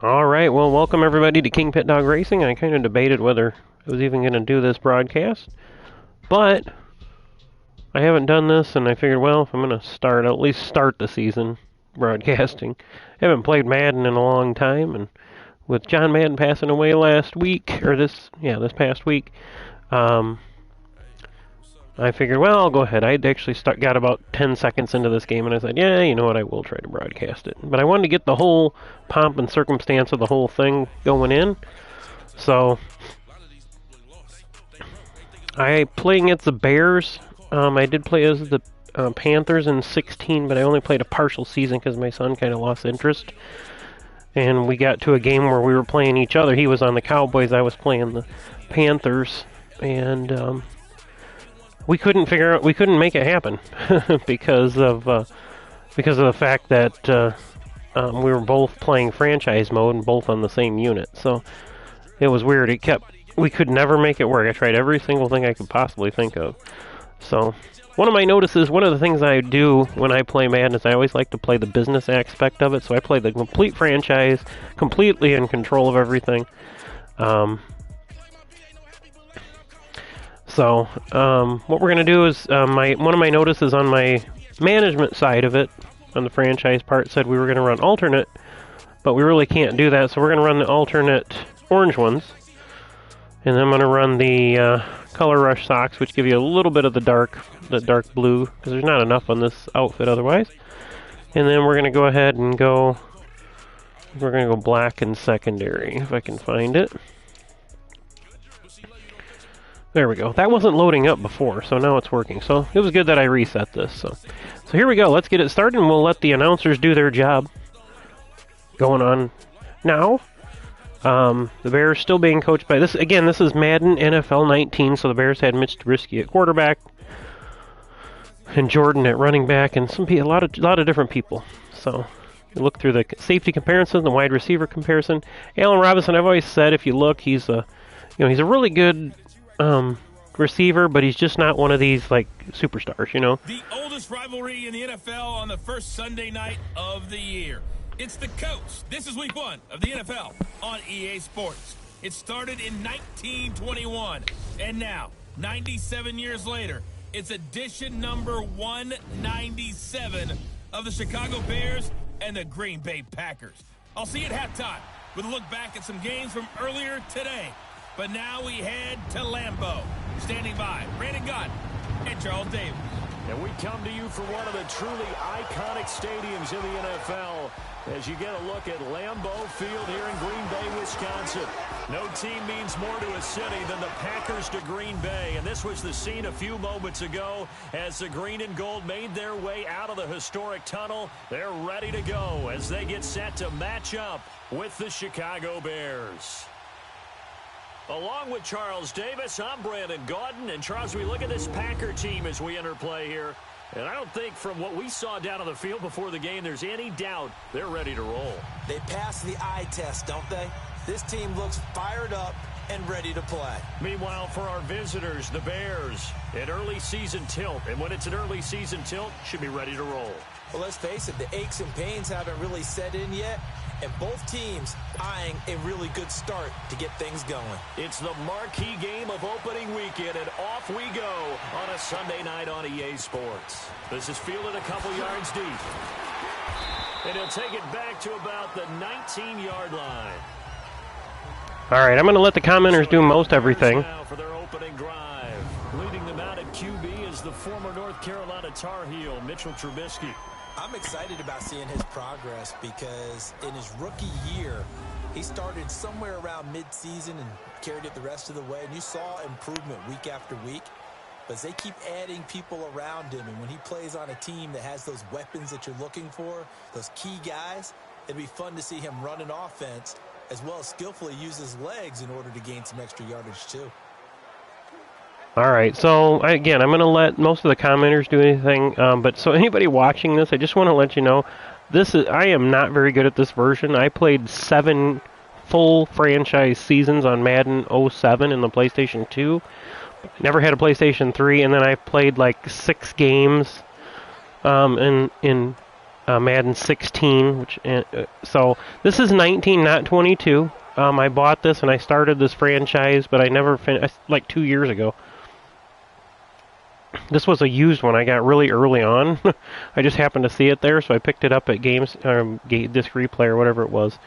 Alright, well, welcome everybody to KingPittdawg Racing. I kind of debated whether I was even going to do this broadcast, but I haven't done this, and I figured, well, if I'm going to at least start the season broadcasting. I haven't played Madden in a long time, and with John Madden passing away last week, or this past week, I figured, well, I'll go ahead. I'd actually got about 10 seconds into this game, and I said, yeah, you know what, I will try to broadcast it. But I wanted to get the whole pomp and circumstance of the whole thing going in. So, I played against the Bears. I did play as the Panthers in 16, but I only played a partial season because my son kind of lost interest. And we got to a game where we were playing each other. He was on the Cowboys, I was playing the Panthers, and we couldn't make it happen because of the fact that we were both playing franchise mode and both on the same unit. So it was weird. We could never make it work. I tried every single thing I could possibly think of. So one of the things I do when I play Madden is I always like to play the business aspect of it. So I play the complete franchise, completely in control of everything. So what we're going to do is one of my notices on my management side of it, on the franchise part, said we were going to run alternate, but we really can't do that, so we're going to run the alternate orange ones. And then I'm going to run the Color Rush socks, which give you a little bit of the dark blue, because there's not enough on this outfit otherwise. And then we're going to go ahead and we're going to go black and secondary, if I can find it. There we go. That wasn't loading up before, so now it's working. So it was good that I reset this. So here we go. Let's get it started, and we'll let the announcers do their job. Going on now. The Bears still being coached by this. Again, this is Madden NFL 19, so the Bears had Mitch Trubisky at quarterback and Jordan at running back, and a lot of different people. So you look through the safety comparison, the wide receiver comparison. Allen Robinson, I've always said, if you look, he's a really good receiver, but he's just not one of these like superstars, you know. The oldest rivalry in the NFL on the first Sunday night of the year. It's the coach. This is week 1 of the NFL on EA Sports. It started in 1921, and now, 97 years later, it's edition number 197 of the Chicago Bears and the Green Bay Packers. I'll see you at halftime with a look back at some games from earlier today. But now we head to Lambeau. Standing by, Brandon Gott and Charles Davis. And we come to you from one of the truly iconic stadiums in the NFL as you get a look at Lambeau Field here in Green Bay, Wisconsin. No team means more to a city than the Packers to Green Bay. And this was the scene a few moments ago as the green and gold made their way out of the historic tunnel. They're ready to go as they get set to match up with the Chicago Bears. Along with Charles Davis, I'm Brandon Gaudin. And Charles, we look at this Packer team as we enter play here. And I don't think from what we saw down on the field before the game, there's any doubt they're ready to roll. They pass the eye test, don't they? This team looks fired up and ready to play. Meanwhile, for our visitors, the Bears, an early season tilt. And when it's an early season tilt, should be ready to roll. Well, let's face it, the aches and pains haven't really set in yet. And both teams eyeing a really good start to get things going. It's the marquee game of opening weekend, and off we go on a Sunday night on EA Sports. This is fielded a couple yards deep. And he'll take it back to about the 19-yard line. All right, I'm going to let the commenters do most everything. Now for their opening drive. Leading them out at QB is the former North Carolina Tar Heel, Mitchell Trubisky. I'm excited about seeing his progress because in his rookie year, he started somewhere around mid-season and carried it the rest of the way. And you saw improvement week after week. But as they keep adding people around him, and when he plays on a team that has those weapons that you're looking for, those key guys, it'd be fun to see him run an offense as well as skillfully use his legs in order to gain some extra yardage too. All right, so again, I'm going to let most of the commenters do anything, but so anybody watching this, I just want to let you know, I am not very good at this version. I played 7 full franchise seasons on Madden 07 in the PlayStation 2. Never had a PlayStation 3, and then I played like 6 games in Madden 16, which so this is 19, not 22. I bought this and I started this franchise, but I never finished, like 2 years ago. This was a used one I got really early on. I just happened to see it there, so I picked it up at Disc Replay or whatever it was.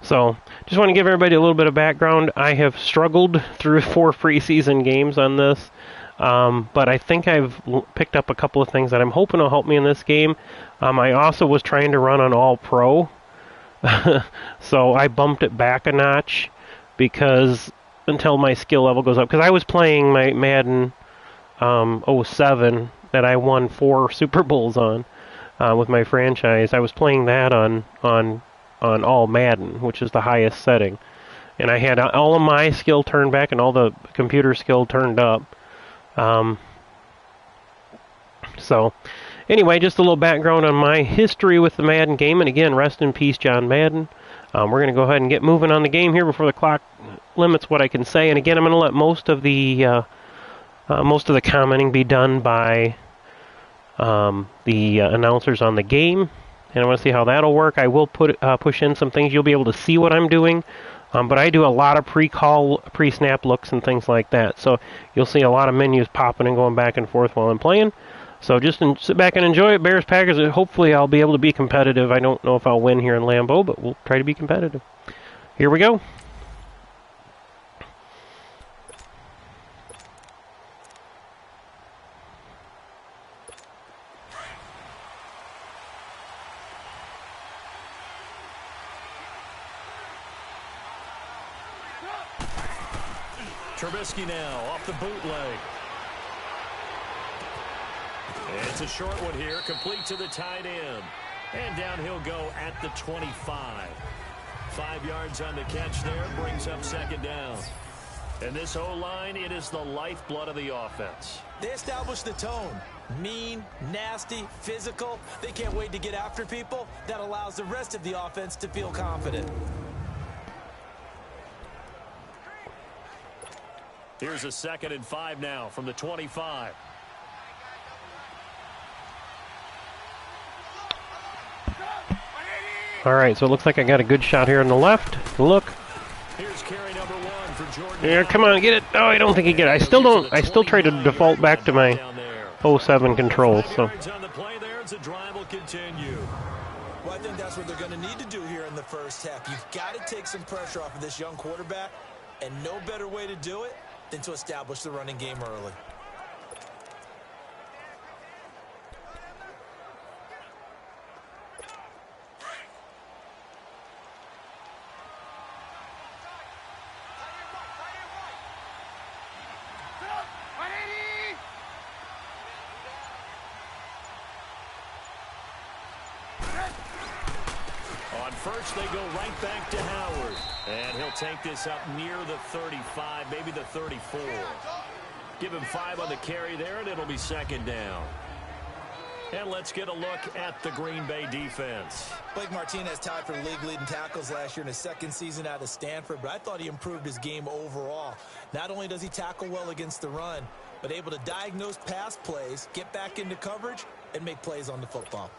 So, just want to give everybody a little bit of background. I have struggled through 4 preseason games on this, but I think I've picked up a couple of things that I'm hoping will help me in this game. I also was trying to run on All Pro, so I bumped it back a notch because until my skill level goes up. Because I was playing my Madden 07 that I won 4 Super Bowls on with my franchise. I was playing that on all Madden, which is the highest setting, and I had all of my skill turned back and all the computer skill turned up. So anyway, just a little background on my history with the Madden game, and again, rest in peace, John Madden. We're going to go ahead and get moving on the game here before the clock limits what I can say, and again, I'm going to let most of the commenting be done by the announcers on the game. And I want to see how that'll work. I will push in some things. You'll be able to see what I'm doing. But I do a lot of pre-snap looks and things like that. So you'll see a lot of menus popping and going back and forth while I'm playing. So just sit back and enjoy it. Bears, Packers, hopefully I'll be able to be competitive. I don't know if I'll win here in Lambeau, but we'll try to be competitive. Here we go. Trubisky now off the bootleg. And it's a short one here, complete to the tight end. And down he'll go at the 25. 5 yards on the catch there, brings up second down. And this O-line, it is the lifeblood of the offense. They establish the tone. Mean, nasty, physical. They can't wait to get after people. That allows the rest of the offense to feel confident. Here's a 2nd and 5 now from the 25. All right, so it looks like I got a good shot here on the left. Look. Here's carry number 1 for Jordan. Yeah, come on, get it. Oh, I don't think he get it. I still try to default back to my 07 controls. So. Well, I think that's what they're going to need to do here in the first half. You've got to take some pressure off of this young quarterback, and no better way to do it than to establish the running game early. On first, they go right back to Howard. And he'll take this up near the 35, maybe the 34. Give him 5 on the carry there, and it'll be second down. And let's get a look at the Green Bay defense. Blake Martinez tied for league leading tackles last year in his 2nd season out of Stanford, but I thought he improved his game overall. Not only does he tackle well against the run, but able to diagnose pass plays, get back into coverage, and make plays on the football.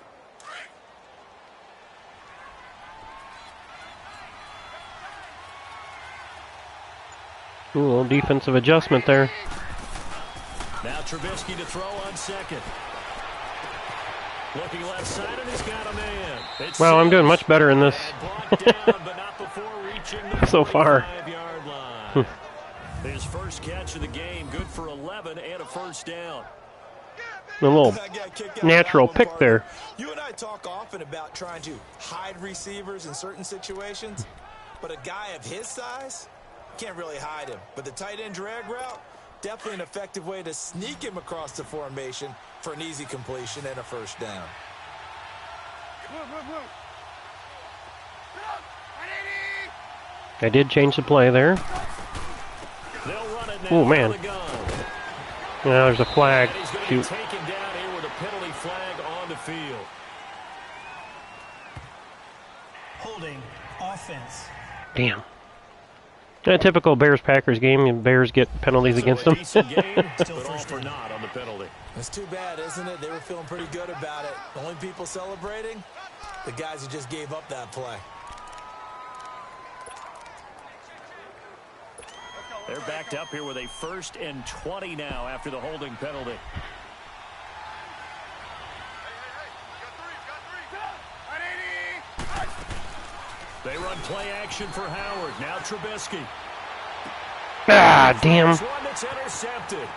Ooh, a little defensive adjustment there. Now Trubisky to throw on 2nd. Looking left side, and he's got a man. Wow, I'm doing much better in this so far. His first catch of the game, good for 11 and a first down. A little natural pick there. You and I talk often about trying to hide receivers in certain situations, but a guy of his size can't really hide him. But the tight end drag route, definitely an effective way to sneak him across the formation for an easy completion and a first down. I did change the play there. Oh, man. Yeah, there's a flag. Shoot. Taken down here with a penalty flag on the field. Holding offense. Damn. A typical Bears-Packers game, and Bears get penalties against them. Decent game, but all for naught on the penalty. It's too bad, isn't it? They were feeling pretty good about it. The only people celebrating, the guys who just gave up that play. They're backed up here with a 1st and 20 now after the holding penalty. They run play action for Howard. Now Trubisky. Ah, damn. This one that's intercepted.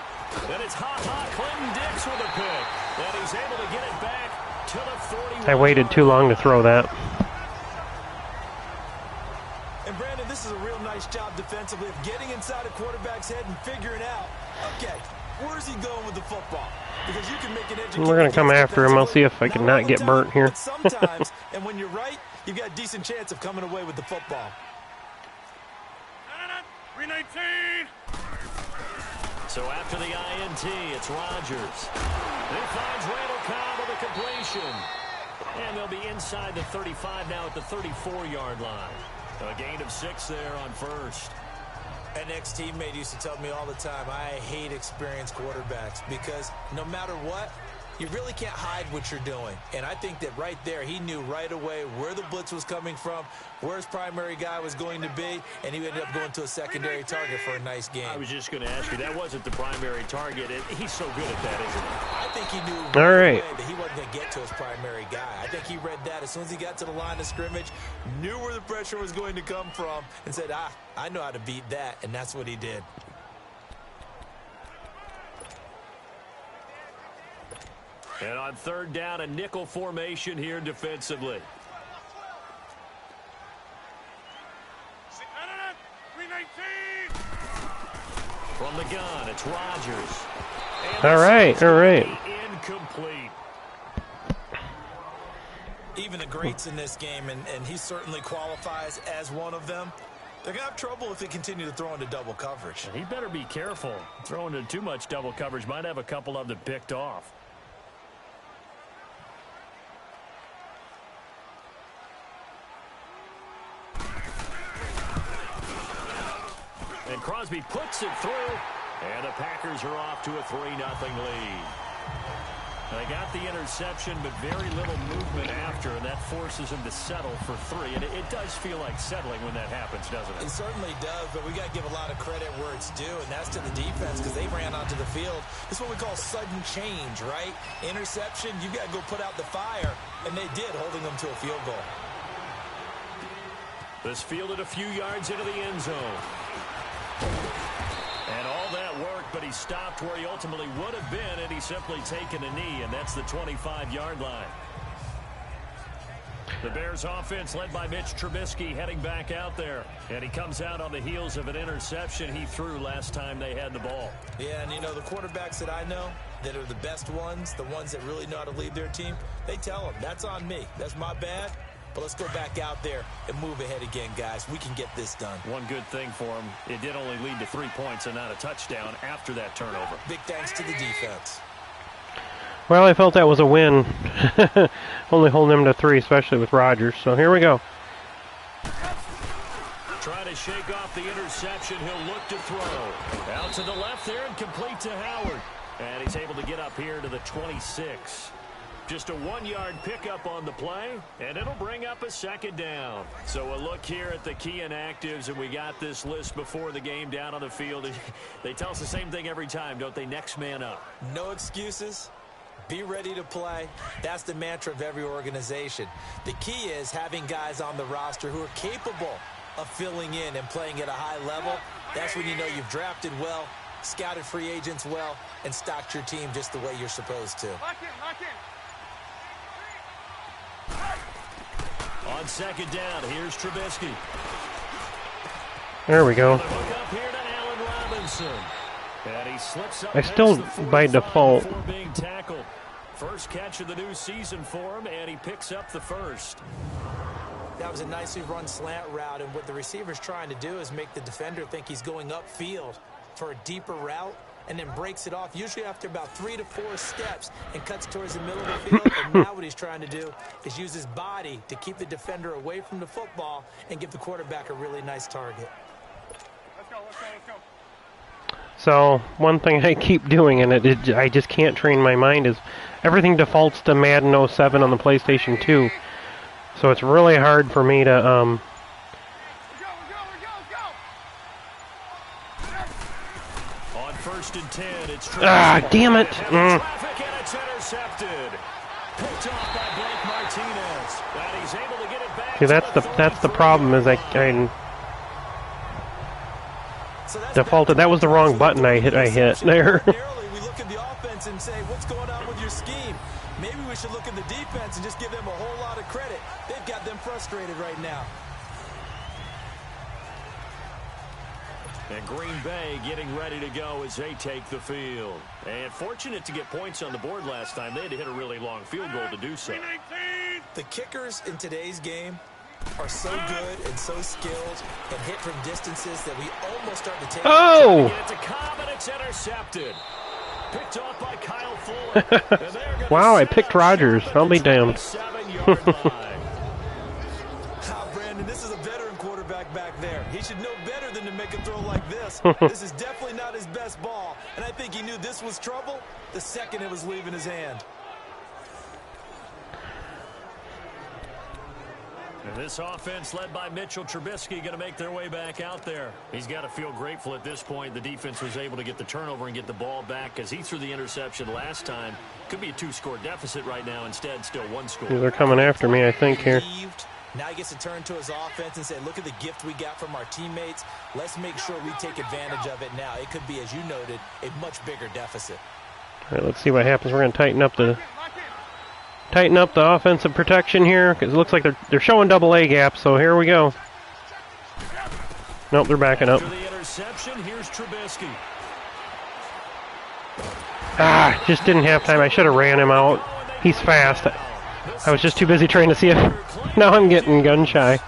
Then it's hot Clinton Dix with a pick. And he's able to get it back to the 41. I waited too long to throw that. And Brandon, this is a real nice job defensively of getting inside a quarterback's head and figuring out, okay, where's he going with the football? Because you can make an educated We're going to come after him. I'll see if I can not get burnt here. But sometimes, and when you're right, you've got a decent chance of coming away with the football. 319. So after the INT, it's Rodgers. He finds Randall Cobb with a completion. And they'll be inside the 35 now at the 34-yard line. A gain of 6 there on first. An ex-teammate used to tell me all the time, I hate experienced quarterbacks because no matter what, you really can't hide what you're doing. And I think that right there, he knew right away where the blitz was coming from, where his primary guy was going to be, and he ended up going to a secondary target for a nice game. I was just going to ask you, that wasn't the primary target. He's so good at that, isn't he? I think he knew All right. away that he wasn't going to get to his primary guy. I think he read that as soon as he got to the line of scrimmage, knew where the pressure was going to come from, and said, I know how to beat that, and that's what he did. And on 3rd down, a nickel formation here defensively. From the gun, it's Rodgers. All right. Incomplete. Even the greats in this game, and he certainly qualifies as one of them, they're going to have trouble if they continue to throw into double coverage. He better be careful. Throwing into too much double coverage might have a couple of them picked off. And Crosby puts it through, and the Packers are off to a 3-0 lead. They got the interception, but very little movement after, and that forces him to settle for 3. And it does feel like settling when that happens, doesn't it? It certainly does, but we got to give a lot of credit where it's due, and that's to the defense because they ran onto the field. This is what we call sudden change, right? Interception, you got to go put out the fire, and they did, holding them to a field goal. This fielded a few yards into the end zone. And all that work, but he stopped where he ultimately would have been, and he's simply taken a knee, and that's the 25-yard line. The Bears offense led by Mitch Trubisky heading back out there. And he comes out on the heels of an interception he threw last time they had the ball. Yeah, and you know, the quarterbacks that I know that are the best ones, the ones that really know how to lead their team, they tell them, that's on me. That's my bad. But let's go back out there and move ahead again, guys. We can get this done. One good thing for him, it did only lead to 3 points and not a touchdown after that turnover. Big thanks to the defense. Well, I felt that was a win. Only holding them to 3, especially with Rodgers. So here we go. Trying to shake off the interception. He'll look to throw. Out to the left there and complete to Howard. And he's able to get up here to the 26. Just a 1-yard pickup on the play, and it'll bring up a 2nd down. So a look here at the key inactives, and we got this list before the game down on the field. They tell us the same thing every time, don't they? Next man up. No excuses. Be ready to play. That's the mantra of every organization. The key is having guys on the roster who are capable of filling in and playing at a high level. That's when you know you've drafted well, scouted free agents well, and stocked your team just the way you're supposed to. Lock in. On 2nd down, here's Trubisky. There we go. Hook up here to Allen Robinson. And he slips up. I still, by default, before being tackled. First catch of the new season for him, and he picks up the first. That was a nicely run slant route, and what the receiver's trying to do is make the defender think he's going upfield for a deeper route, and then breaks it off, usually after about 3 to 4 steps, and cuts towards the middle of the field. And now what he's trying to do is use his body to keep the defender away from the football and give the quarterback a really nice target. So one thing I keep doing, and I just can't train my mind, is everything defaults to Madden 07 on the PlayStation 2. So it's really hard for me to On 1st and 10, it's damn it! traffic and it's intercepted. Picked off by Blake Martinez. And he's able to get it back. See, that's the problem, is I defaulted. That was the wrong button I hit there. We look at the offense and say, what's going on with your scheme? Maybe we should look at the defense and just give them a whole lot of credit. They've got them frustrated right now. And Green Bay getting ready to go as they take the field. And fortunate to get points on the board last time. They had to hit a really long field goal to do so. The kickers in today's game are so good and so skilled and hit from distances that we almost start to take. Oh! It's a Cobb and it's intercepted. Picked off by Kyle Fuller. Wow, I picked Rodgers. I'll be damned. Brandon, this is a veteran quarterback back there. He should know better than to make a throw like this. This is definitely not his best ball, and I think he knew this was trouble the second it was leaving his hand. And this offense led by Mitchell Trubisky going to make their way back out there. He's got to feel grateful at this point. The defense was able to get the turnover and get the ball back because he threw the interception last time. Could be a 2-score deficit right now. Instead, still 1 score. They're coming after me, I think, here. Now he gets to turn to his offense and say, look at the gift we got from our teammates. Let's make sure we take advantage of it now. It could be, as you noted, a much bigger deficit. All right, let's see what happens. We're going to tighten up the offensive protection here, because it looks like they're showing double A gaps, so here we go. Nope, they're backing up. After the interception, here's Trubisky. Just didn't have time. I should have ran him out. He's fast. I was just too busy trying to see it. Now I'm getting gun shy.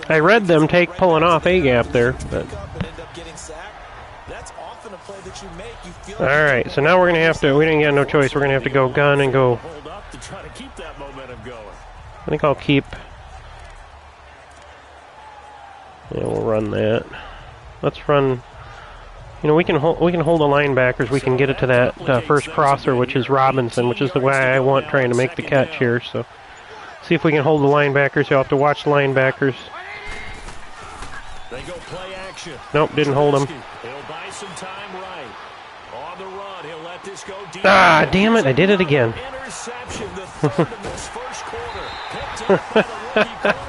I read them pulling off A gap there, but. All right, so now we're going to have to, we didn't get no choice. We're going to have to go gun and go. I think I'll keep. Yeah, we'll run that. Let's run. You know, we can hold the linebackers. We can get it to that first crosser, which is Robinson, which is the guy I want trying to make the catch here. So, see if we can hold the linebackers. You'll have to watch the linebackers. They go play action. Nope, didn't hold him. He'll buy some time right. On the run, he'll let this go deep. Damn it, I did it again. Interception, the third of this first quarter. Picked up by the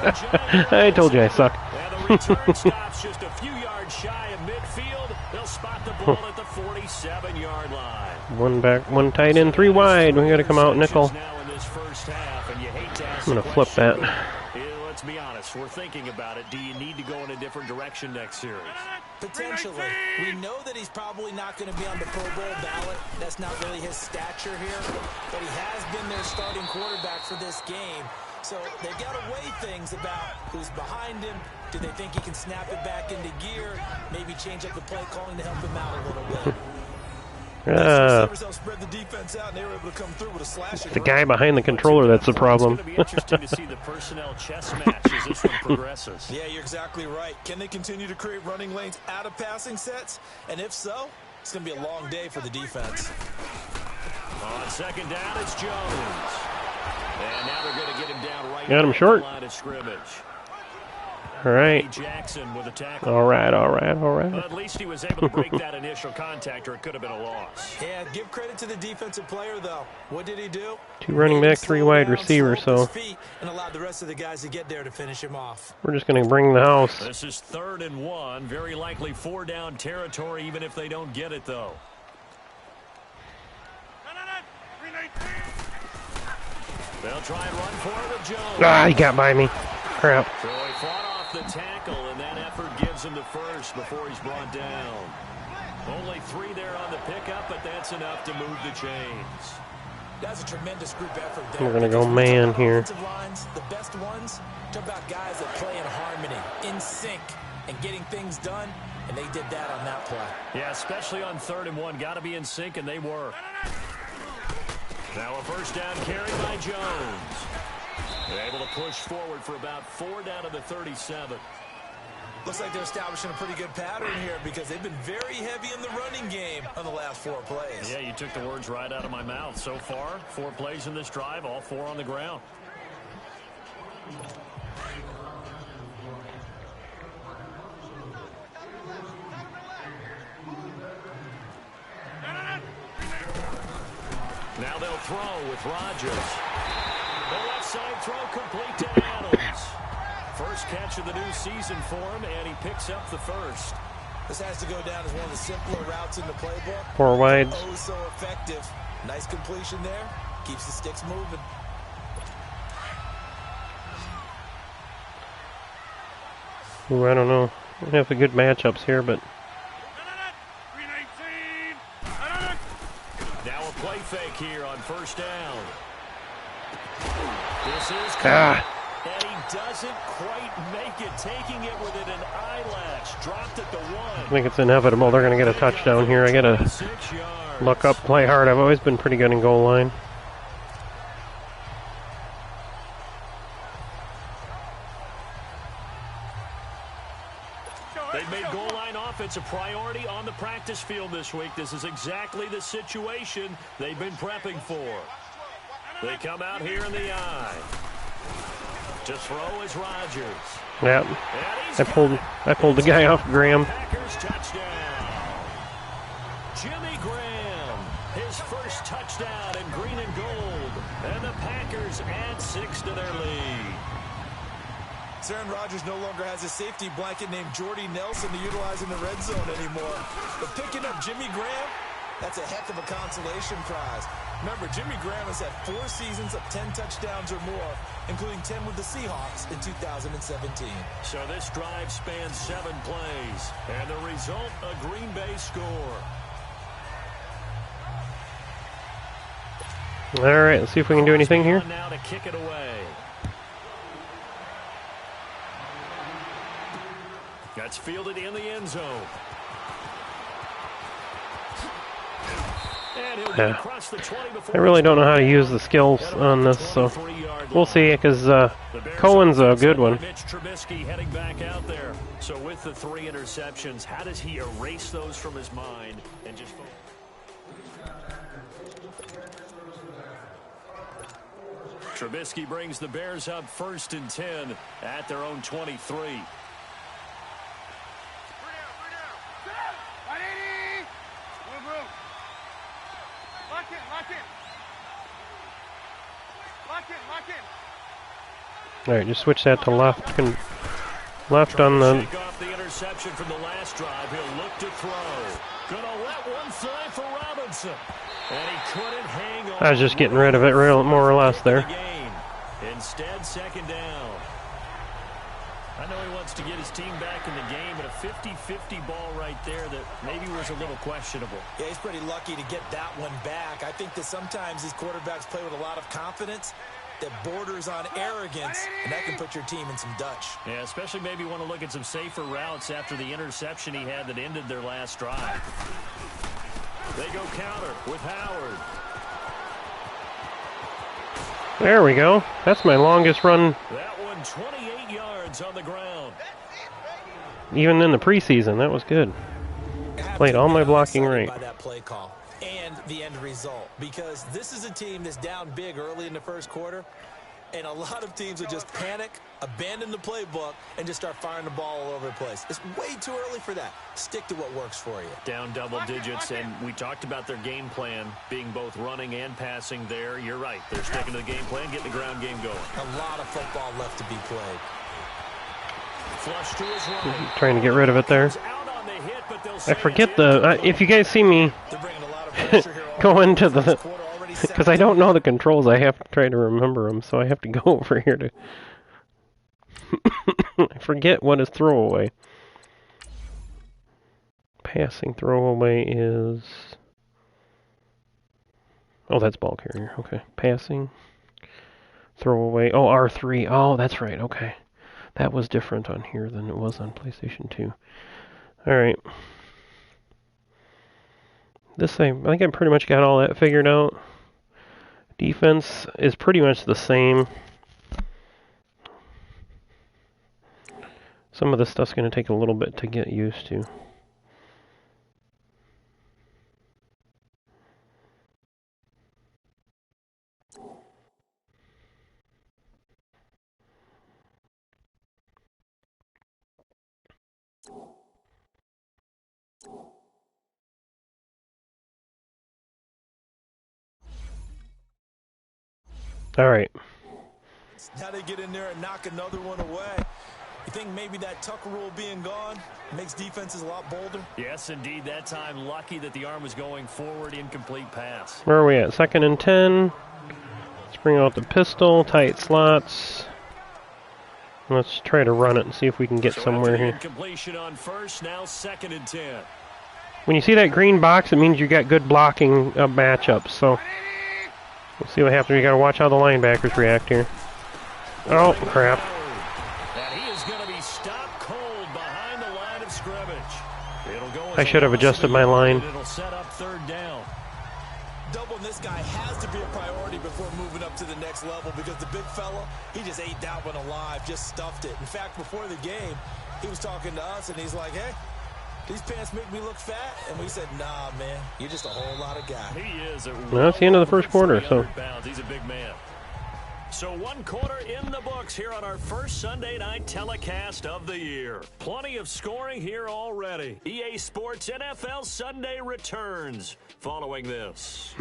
rookie corner, I told you I suck. And the return stops just a few yards shy of midfield. They'll spot the ball at the 47-yard line. One tight end, 3 wide. We got to come out nickel. Now in this first half, and you hate to ask I'm going to flip that. Let's be honest, we're thinking about it. Do you need to go in a different direction next series? Potentially. We know that he's probably not going to be on the Pro Bowl ballot. That's not really his stature here. But he has been their starting quarterback for this game. So they've got to weigh things about who's behind him. Do they think he can snap it back into gear? Maybe change up the play calling to help him out a little bit. The guy behind the controller that's the problem. It's going to be interesting to see the personnel chess match as this one progresses. Yeah, you're exactly right. Can they continue to create running lanes out of passing sets? And if so, it's going to be a long day for the defense. On second down, it's Jones. And now they're going to get him down right got him short. line of scrimmage. All right. Jackson with a tackle. All right. Well, at least he was able to break that initial contact, or it could have been a loss. Yeah, give credit to the defensive player, though. What did he do? 2 running back, 3 wide receivers, so and allowed the rest of the guys to get there to finish him off. we're just going to bring the house. This is 3rd and 1. Very likely 4-down territory, even if they don't get it, though. They'll try and run for it with Jones. He got by me. Crap. So he fought off the tackle, and that effort gives him the first before he's brought down. Only 3 there on the pickup, but that's enough to move the chains. That's a tremendous group effort there. We're going to go man here. Lines, the best ones, talk about guys that play in harmony, in sync, and getting things done, and they did that on that play. Yeah, especially on 3rd and 1. Got to be in sync, and they were. Now a first down carry by Jones. They're able to push forward for about 4 down to the 37. Looks like they're establishing a pretty good pattern here because they've been very heavy in the running game on the last 4 plays. Yeah, you took the words right out of my mouth. So far, 4 plays in this drive, all 4 on the ground. Now they'll throw with Rodgers. The left side throw complete to Adams. First catch of the new season for him, and he picks up the first. This has to go down as one of the simpler routes in the playbook. 4 wides. Oh, so effective. Nice completion there. Keeps the sticks moving. Ooh, I don't know. We have the good matchups here, but Now a play fake here on first down. This is and he doesn't quite make it, taking it within an eyelash. Dropped at the 1. I think it's inevitable they're going to get a touchdown here. I got to 6 yards. look up, play hard. I've always been pretty good in goal line. They've made goal line offense a priority on the practice field this week. This is exactly the situation they've been prepping for. They come out here in the eye. To throw is Rodgers. Yeah, I pulled the guy off Graham. Packers touchdown. Jimmy Graham, his first touchdown in green and gold. And the Packers add 6 to their lead. Aaron Rodgers no longer has a safety blanket named Jordy Nelson to utilize in the red zone anymore. But picking up Jimmy Graham, that's a heck of a consolation prize. Remember, Jimmy Graham has had 4 seasons of 10 touchdowns or more, including 10 with the Seahawks in 2017. So this drive spans 7 plays, and the result, a Green Bay score. All right, let's see if we can do anything here. Now to kick it away. That's fielded in the end zone. And he'll get across the 20 before I really don't know how to use the skills on this, so we'll see, because Cohen's a good one. Mitch Trubisky heading back out there. So with the 3 interceptions, how does he erase those from his mind and just focus? Trubisky brings the Bears up 1st and 10 at their own 23. All right, just switch that to left. Left on the. Shake off the interception from the last drive. He'll look to throw. Gonna let one fly for Robinson, and he couldn't hang on. I was just getting rid of it, more or less there. Instead, 2nd down. I know he wants to get his team back in the game, but a 50-50 ball right there that maybe was a little questionable. Yeah, he's pretty lucky to get that one back. I think that sometimes these quarterbacks play with a lot of confidence that borders on arrogance, and that can put your team in some Dutch. Yeah, especially maybe want to look at some safer routes after the interception he had that ended their last drive. They go counter with Howard. There we go. That's my longest run. That one 28 yards on the ground. Even in the preseason, that was good. Played all my blocking right. By that play call and the end result, because this is a team that's down big early in the first quarter, and a lot of teams will just panic, abandon the playbook, and just start firing the ball all over the place. It's way too early for that. Stick to what works for you. Down double digits, and we talked about their game plan being both running and passing there. You're right. They're sticking to the game plan, getting the ground game going. A lot of football left to be played. Flush to his right. Trying to get rid of it there. I forget if you guys see me go into the, because I don't know the controls, I have to try to remember them, so I have to go over here to, I forget what is throwaway. Passing throwaway is, oh, that's ball carrier, okay. Passing, throwaway, oh, R3, oh, that's right, okay. That was different on here than it was on PlayStation 2. Alright. I think I pretty much got all that figured out. Defense is pretty much the same. Some of this stuff's going to take a little bit to get used to. All right. Now they get in there and knock another one away. You think maybe that Tucker rule being gone makes defenses a lot bolder? Yes, indeed. That time, lucky that the arm was going forward, incomplete pass. Where are we at? 2nd and 10. Let's bring out the pistol, tight slots. Let's try to run it and see if we can get somewhere here. Completion on first, now 2nd and 10. When you see that green box, it means you got good blocking matchups. So we'll see what happens. You got to watch how the linebackers react here. Oh crap! And he is going to be stopped cold behind the line of scrimmage. It'll go. I should have adjusted my line. It'll set up 3rd down. Doubling this guy has to be a priority before moving up to the next level because the big fella, he just ate that one alive, just stuffed it. In fact, before the game, he was talking to us and he's like, hey, these pants make me look fat. And we said, nah, man, you're just a whole lot of guy. He is. Well, that's the end of the first quarter, so. Pounds. He's a big man. So 1 quarter in the books here on our first Sunday night telecast of the year. Plenty of scoring here already. EA Sports NFL Sunday returns following this.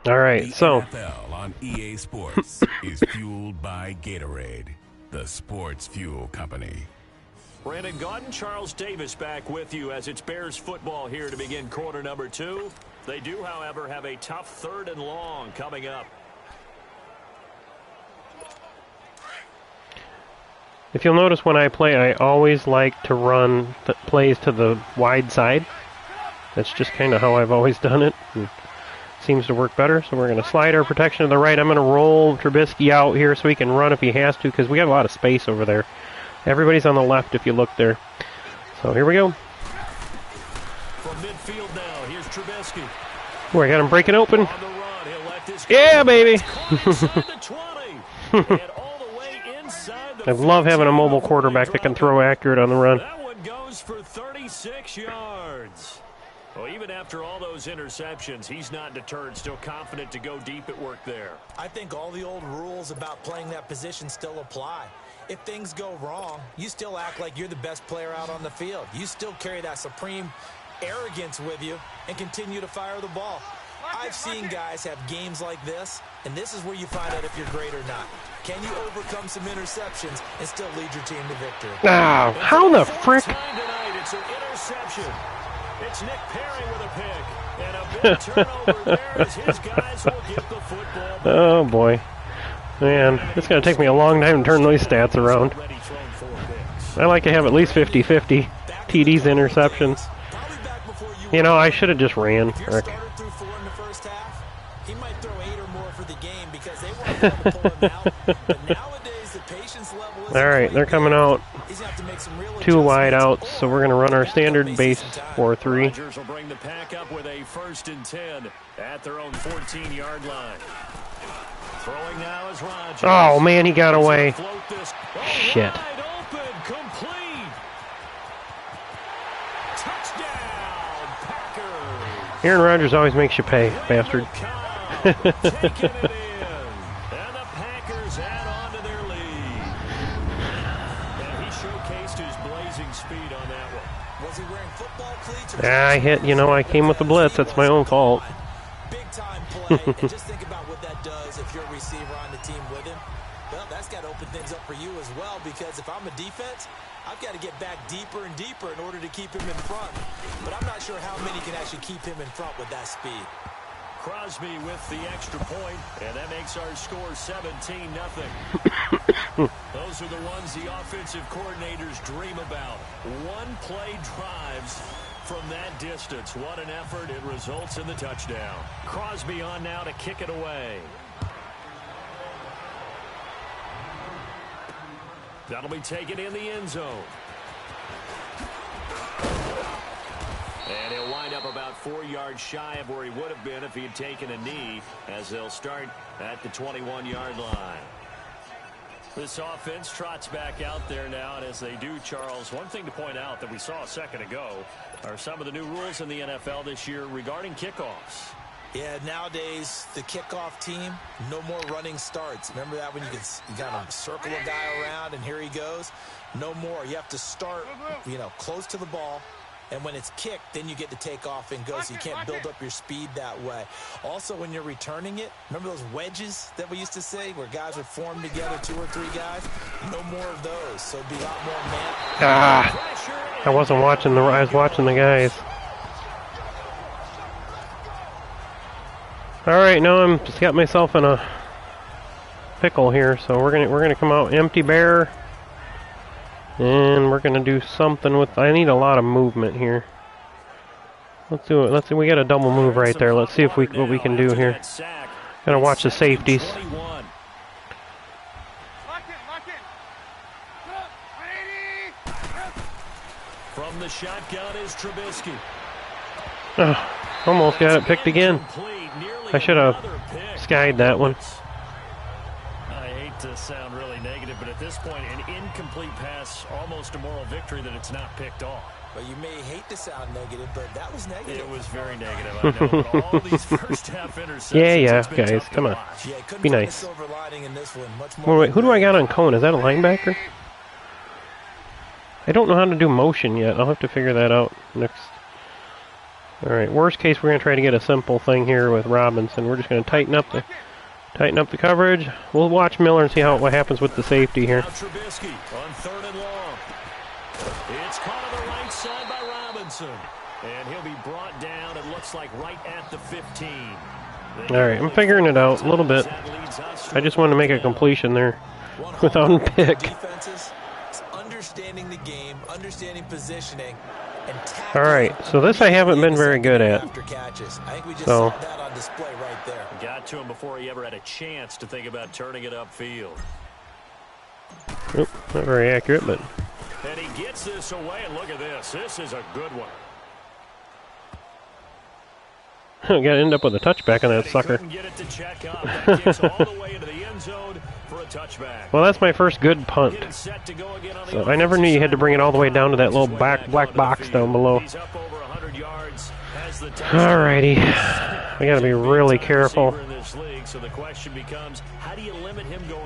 All right, so. The NFL on EA Sports is fueled by Gatorade, the sports fuel company. Brandon Gaudin, Charles Davis back with you as it's Bears football here to begin quarter number 2. They do, however, have a tough 3rd and long coming up. If you'll notice when I play, I always like to run plays to the wide side. That's just kind of how I've always done it. It seems to work better, so we're going to slide our protection to the right. I'm going to roll Trubisky out here so he can run if he has to, because we got a lot of space over there. Everybody's on the left if you look there. So here we go. From midfield now, here's Trubisky. Oh, I got him breaking open. On the run, he'll let this Yeah, baby. I I love having a mobile quarterback that can throw accurate on the run. That one goes for 36 yards. Well, even after all those interceptions, he's not deterred, still confident to go deep at work there. I think all the old rules about playing that position still apply. If things go wrong, you still act like you're the best player out on the field. You still carry that supreme arrogance with you and continue to fire the ball. I've seen guys have games like this, and this is where you find out if you're great or not. Can you overcome some interceptions and still lead your team to victory? Ah, how the frick? Tonight, it's an interception. It's Nick Perry with a pick. And a big turnover there as his guys will get the football. Oh, boy. Man, it's going to take me a long time to turn those stats around. I like to have at least 50-50 TDs, interceptions. You know, I should have just ran. Rick. All right, they're coming out. 2 wide outs, so we're going to run our standard base 4-3. Rodgers will bring the pack up with a 1st and 10 at their own 14-yard line. Throwing now is Rodgers. Oh, man, he got away. Shit. Open, complete. Touchdown, Packers. Aaron Rodgers always makes you pay, bastard. Taking it in. And the Packers add on to their lead. And he showcased his blazing speed on that one. Was he wearing football cleats? I hit, you know, I came with the blitz. That's my own fault. Big time play. And just think about what that does if you're a receiver on the team with him. Well, that's got to open things up for you as well, because if I'm a defense, I've got to get back deeper and deeper in order to keep him in front. But I'm not sure how many can actually keep him in front with that speed. Crosby with the extra point, and that makes our score 17-0. Those are the ones the offensive coordinators dream about. One-play drives from that distance. What an effort. It results in the touchdown. Crosby on now to kick it away. That'll be taken in the end zone. And he'll wind up about 4 yards shy of where he would have been if he had taken a knee, as they'll start at the 21-yard line. This offense trots back out there now, and as they do, Charles, one thing to point out that we saw a second ago are some of the new rules in the NFL this year regarding kickoffs. Yeah, nowadays, the kickoff team, no more running starts. Remember that when you got to circle a guy around, and here he goes? No more. You have to start, close to the ball. And when it's kicked, then you get to take off and go, so you can't build up your speed that way. Also, when you're returning it, remember those wedges that we used to say where guys would form together, 2 or 3 guys? No more of those, so it'd be a lot more man. I wasn't watching I was watching the guys. All right, now I'm just got myself in a pickle here, so we're gonna come out empty bear. And we're gonna do something with. I need a lot of movement here. Let's do it. Let's see. We got a double move right there. Let's see if what we can do here. Gotta watch the safeties. From the shotgun is Trubisky. Almost got it picked again. I should have skied that one. To sound really negative, but at this point, an incomplete pass, almost a moral victory that it's not picked off. Well, you may hate to sound negative, but that was negative. It was very negative. I know. All these first half interceptions. Yeah, guys, come on. Yeah, be nice. In this one. Much more wait, who do I got on Cone? Is that a linebacker? I don't know how to do motion yet. I'll have to figure that out next. All right, worst case, we're going to try to get a simple thing here with Robinson. We're just going to tighten up the coverage. We'll watch Miller and see what happens with the safety here. Now Trubisky on 3rd and long. It's caught on the right side by Robinson. And he'll be brought down, it looks like, right at the 15. All right, I'm figuring it out a little bit. I just wanted to make a completion there without a pick. Defenses, understanding the game, understanding positioning. All right, so this I haven't been very good at. I think we just saw that on display right there. Got to him before he ever had a chance to think about turning it upfield. Oop, not very accurate, but. And he gets this away, and look at this. This is a good one. Got to end up with a touchback on that sucker. Get it to check up. That kicks all the way into the end zone for a touchback. Well, that's my first good punt. So I never knew you had to bring it all the way down to that little black box down below. Alrighty. I got to be really careful.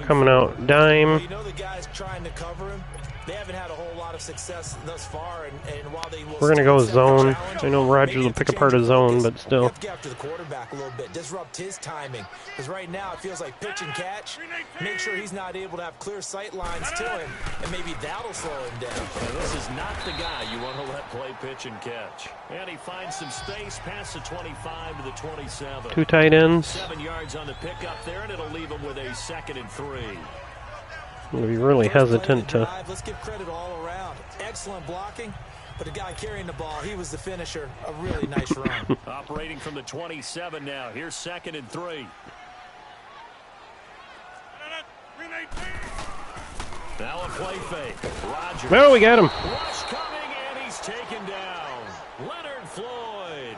Coming out dime. You know the guys trying to cover him. They haven't had a whole lot of success thus far, and while they will we're going to go zone. I know Rodgers will pick apart a zone, but still. You have to get after the quarterback a little bit, disrupt his timing. Because right now it feels like pitch and catch. Make sure he's not able to have clear sight lines to him, and maybe that'll slow him down. Now, this is not the guy you want to let play pitch and catch. And he finds some space past the 25 to the 27. 2 tight ends. 7 yards on the pickup there, and it'll leave him with a 2nd and 3. I'm going to be really hesitant to. Let's give credit all around. Excellent blocking, but the guy carrying the ball, he was the finisher. A really nice run. Operating from the 27 now. Here's 2nd and 3. Now a play fake. Rodgers. No, we got him. Rush coming, and he's taken down. Leonard Floyd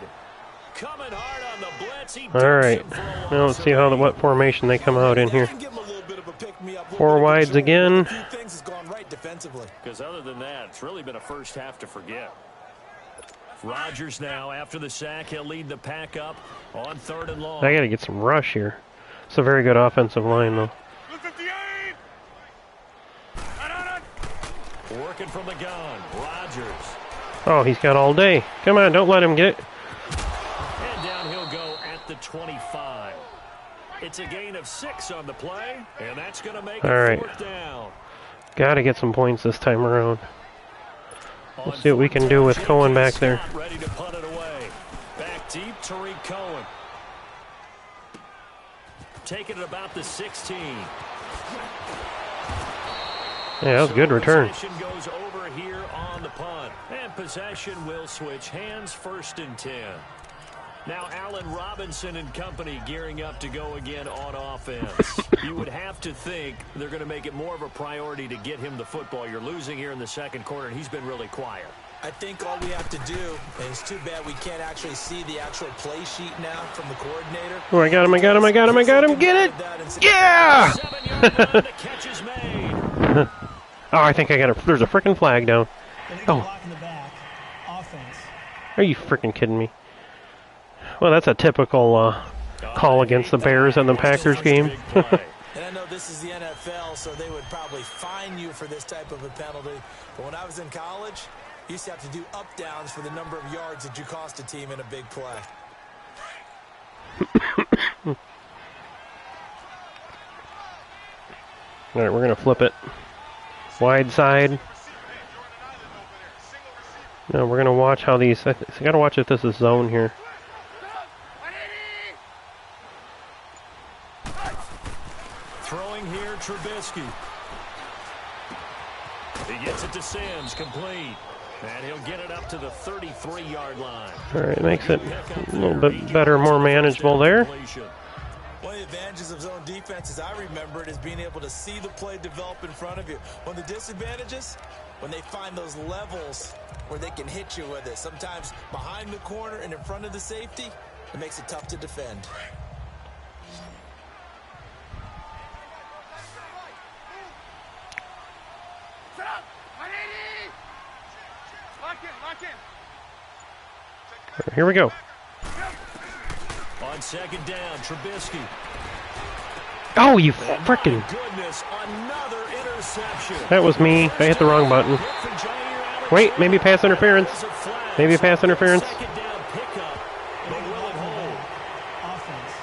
coming hard on the blitz. All right. Now let's see what formation they come out in here. 4 wides again. Because other than that, it's really been a first half to forget. Rodgers now, after the sack, he'll lead the pack up on 3rd and long. I got to get some rush here. It's a very good offensive line, though. Working from the gun, Rodgers. Oh, he's got all day. Come on, don't let him get it. And down he'll go at the 25. It's a gain of 6 on the play, and that's going to make it 4th down. Got to get some points this time around. We'll see what we can do with Cohen back there. Ready to punt it away. Back deep, Tariq Cohen. Taking it about the 16. Yeah, that was a good return. Possession goes over here on the punt. And possession will switch hands, 1st and 10. Now Allen Robinson and company gearing up to go again on offense. You would have to think they're going to make it more of a priority to get him the football. You're losing here in the 2nd quarter, and he's been really quiet. I think all we have to do, and it's too bad we can't actually see the actual play sheet now from the coordinator. Oh, I got him, I got him, I got him, I got him. Get it! Yeah! Oh, I think I got it. There's a freaking flag down. Oh. Are you freaking kidding me? Well, that's a typical call against the Bears in the Packers game. And I know this is the NFL, so they would probably fine you for this type of a penalty. But when I was in college, you used to have to do up-downs for the number of yards that you cost a team in a big play. All right, we're going to flip it. Wide side. Now we're going to watch how these... I got to watch if this is zone here. Throwing here, Trubisky. He gets it to Sims, complete. And he'll get it up to the 33-yard line. All right, makes it a little bit better, more manageable there. One of the advantages of zone defense, as I remember it, is being able to see the play develop in front of you. One of the disadvantages, when they find those levels where they can hit you with it, sometimes behind the corner and in front of the safety, it makes it tough to defend. Here we go. On second down, Trubisky. Oh, you frickin'. Goodness, another interception. That was me. I hit the wrong button. Wait, maybe pass interference. Maybe pass interference. Second down pickup. They will it hold. Offense.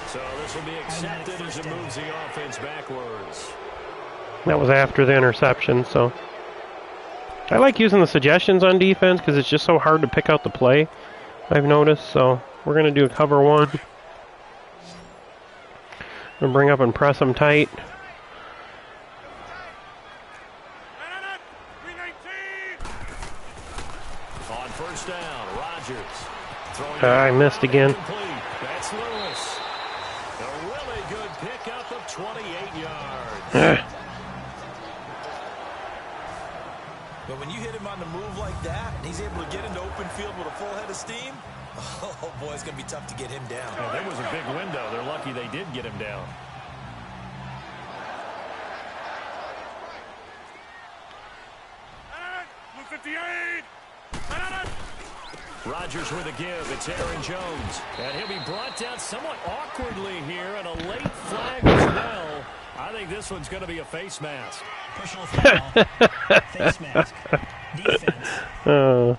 So this will be accepted as it moves the offense backwards. That was after the interception, so... I like using the suggestions on defense because it's just so hard to pick out the play, I've noticed. So we're going to do a cover one. We'll bring up and press them tight. On first down, Rodgers. I missed again. That's Lewis. A really good pickup of 28 yards. But when you hit him on the move like that, and he's able to get into open field with a full head of steam, oh boy, it's going to be tough to get him down. Well, there was a big window. They're lucky they did get him down. Rodgers with a give. It's Aaron Jones. And he'll be brought down somewhat awkwardly here, and a late flag as well. I think this one's going to be a face mask. Personal foul. Face mask. Defense.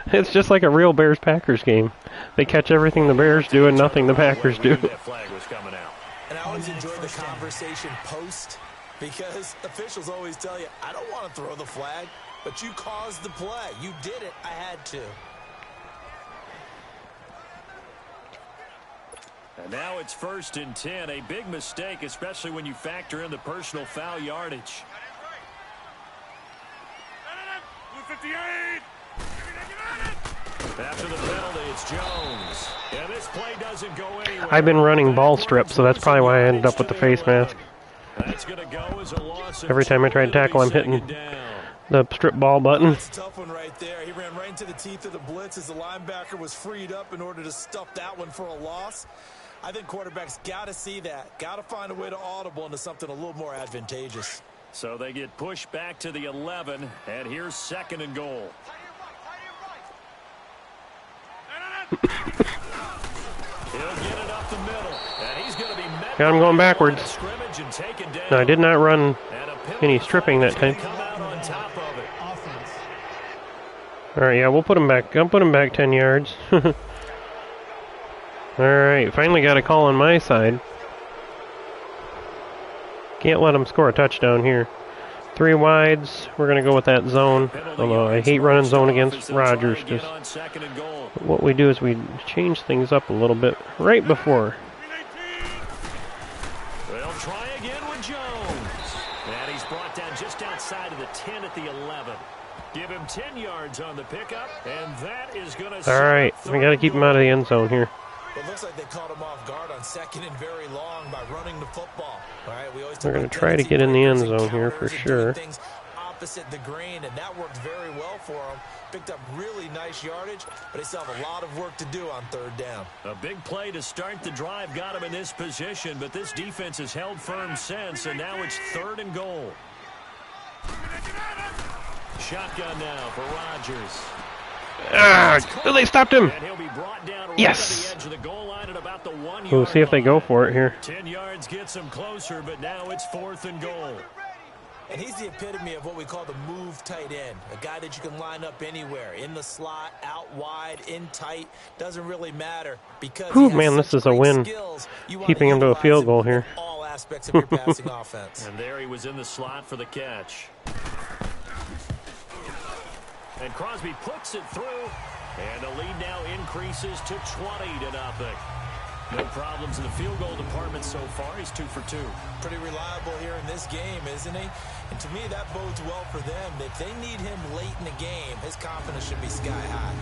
It's just like a real Bears-Packers game. They catch everything the Bears do and nothing the Packers do. That flag was coming out. And I always enjoy the conversation post, because officials always tell you, I don't want to throw the flag, but you caused the play. You did it. I had to. And now it's 1st and 10. A big mistake, especially when you factor in the personal foul yardage. After the penalty, it's Jones. And this play doesn't go anywhere. I've been running ball strip, so that's probably why I ended up with the face mask. That's going to go as a loss. Every time I try to tackle, I'm hitting the strip ball button. That's a tough one right there. He ran right into the teeth of the blitz as the linebacker was freed up in order to stuff that one for a loss. I think quarterbacks got to see that. Got to find a way to audible into something a little more advantageous. So they get pushed back to the 11, and here's 2nd and goal. He'll get it up the middle, and he's going to be met. Got him going backwards. No, I did not run any stripping that time. All right, yeah, we'll put him back. I'll put him back 10 yards. All right, finally got a call on my side. Can't let him score a touchdown here. 3 wides. We're going to go with that zone. Although I hate running zone against Rodgers, because what we do is we change things up a little bit right before. They'll try again with Jones. And he's brought down just outside of the 10 at the 11. Give him 10 yards on the pickup, and that is going to... All right, we got to keep him out of the end zone here. Well, it looks like they caught him off guard on second and very long by running the football. All right, we always They're going to try to get in the end zone here for sure. Opposite the grain, and that worked very well for them. Picked up really nice yardage, but they still have a lot of work to do on third down. A big play to start the drive got him in this position, but this defense has held firm since, and now it's 3rd and goal. Shotgun now for Rodgers. Ah, they stopped him. And he'll be brought down right Yes. at the edge of the goal line at about the 1 We'll see if they go line. for it here. 10 yards gets them closer, but now it's 4th and goal. And he's the epitome of what we call the move tight end. A guy that you can line up anywhere. In the slot, out wide, in tight. Doesn't really matter. Because Whew, he has man, this such is a great win. skills, you wanna Keeping him to a utilize field him goal in here. all aspects of your passing offense. And there he was in the slot for the catch. And Crosby puts it through. And the lead now increases to 20-0. No problems in the field goal department so far. He's 2 for 2. Pretty reliable here in this game, isn't he? And to me, that bodes well for them. If they need him late in the game, his confidence should be sky high.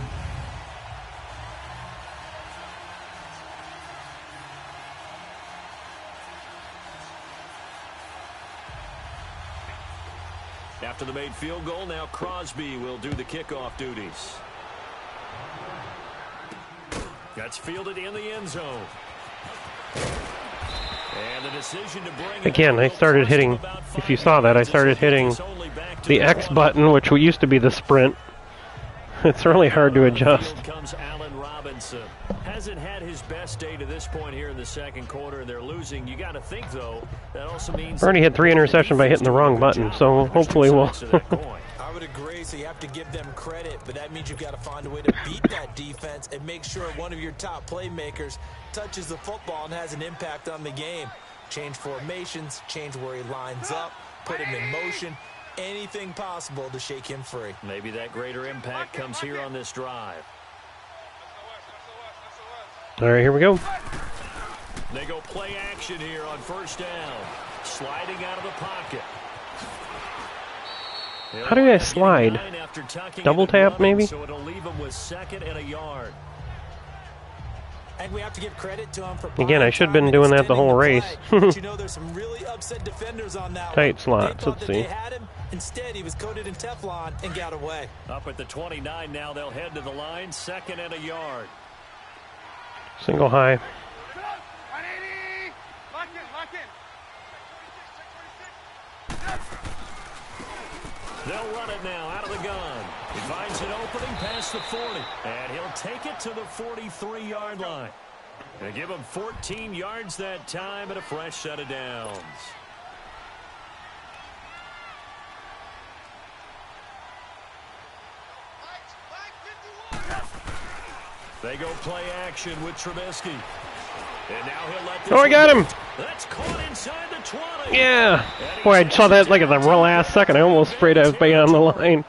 After the made field goal, now Crosby will do the kickoff duties. That's fielded in the end zone. And the decision to bring Again, I started hitting, if you saw that, I started hitting the X button, which used to be the sprint. It's really hard to adjust. Comes Allen Robinson. Hasn't had his best day to this point here in the second quarter, and they're losing. You got to think, though, that also means... Already had 3 interceptions by hitting the wrong button, so hopefully we'll... I would agree, so you have to give them credit, but that means you've got to find a way to beat that defense and make sure one of your top playmakers touches the football and has an impact on the game. Change formations, change where he lines up, put him in motion, anything possible to shake him free. Maybe that greater impact comes here on this drive. All right, here we go. They go play action here on first down. Sliding out of the pocket. How do I slide? Double tap, maybe? So it'll leave him with 2nd and a yard. And we have to give credit to him for Again, I should have been doing that the whole race. But you know, there's some really upset defenders on that Tight one. slots, They thought let's that see. They had him. Instead, he was coated in Teflon and got away. Up at the 29 now, they'll head to the line, 2nd and a yard. Single high. They'll run it now out of the gun. He finds an opening past the 40. And he'll take it to the 43-yard line. They give him 14 yards that time and a fresh set of downs. They go play action with Trubisky. And now he'll let this Oh, I got him! That's caught inside the 20. Yeah! Boy, I saw that like at the last second. I almost afraid I was beyond the line.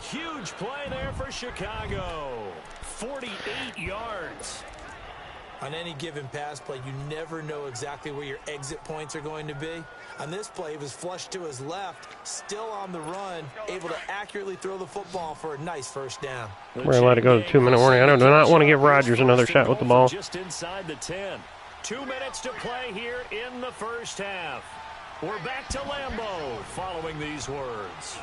Huge play there for Chicago. 48 yards. On any given pass play, you never know exactly where your exit points are going to be. On this play, he was flushed to his left, still on the run, able to accurately throw the football for a nice first down. We're going to let it go to 2-minute warning. I do not want to give Rodgers another shot with the ball. Just inside the 10. 2 minutes to play here in the first half. We're back to Lambeau following these words.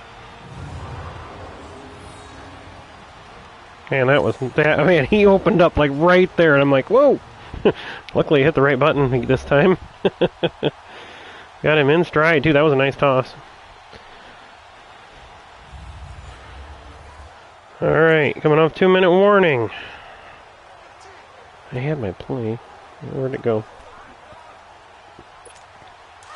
Man, that was that. I mean, he opened up like right there, and I'm like, whoa! Luckily, I hit the right button this time. Got him in stride too. That was a nice toss. All right, coming off 2-minute warning. I had my play. Where'd it go?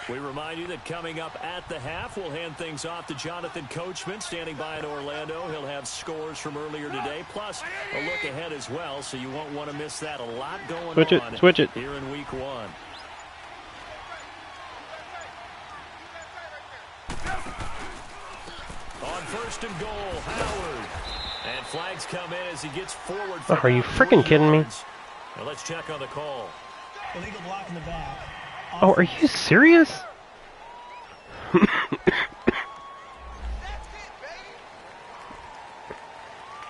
We remind you that coming up at the half, we'll hand things off to Jonathan Coachman, standing by in Orlando. He'll have scores from earlier today, plus a look ahead as well, so you won't want to miss that. A lot going on switch it. here in week 1. On first and goal, Howard. And flags come in as he gets forward. Oh, are you freaking kidding me? Now let's check on the call. Illegal block in the back. Oh, are you serious?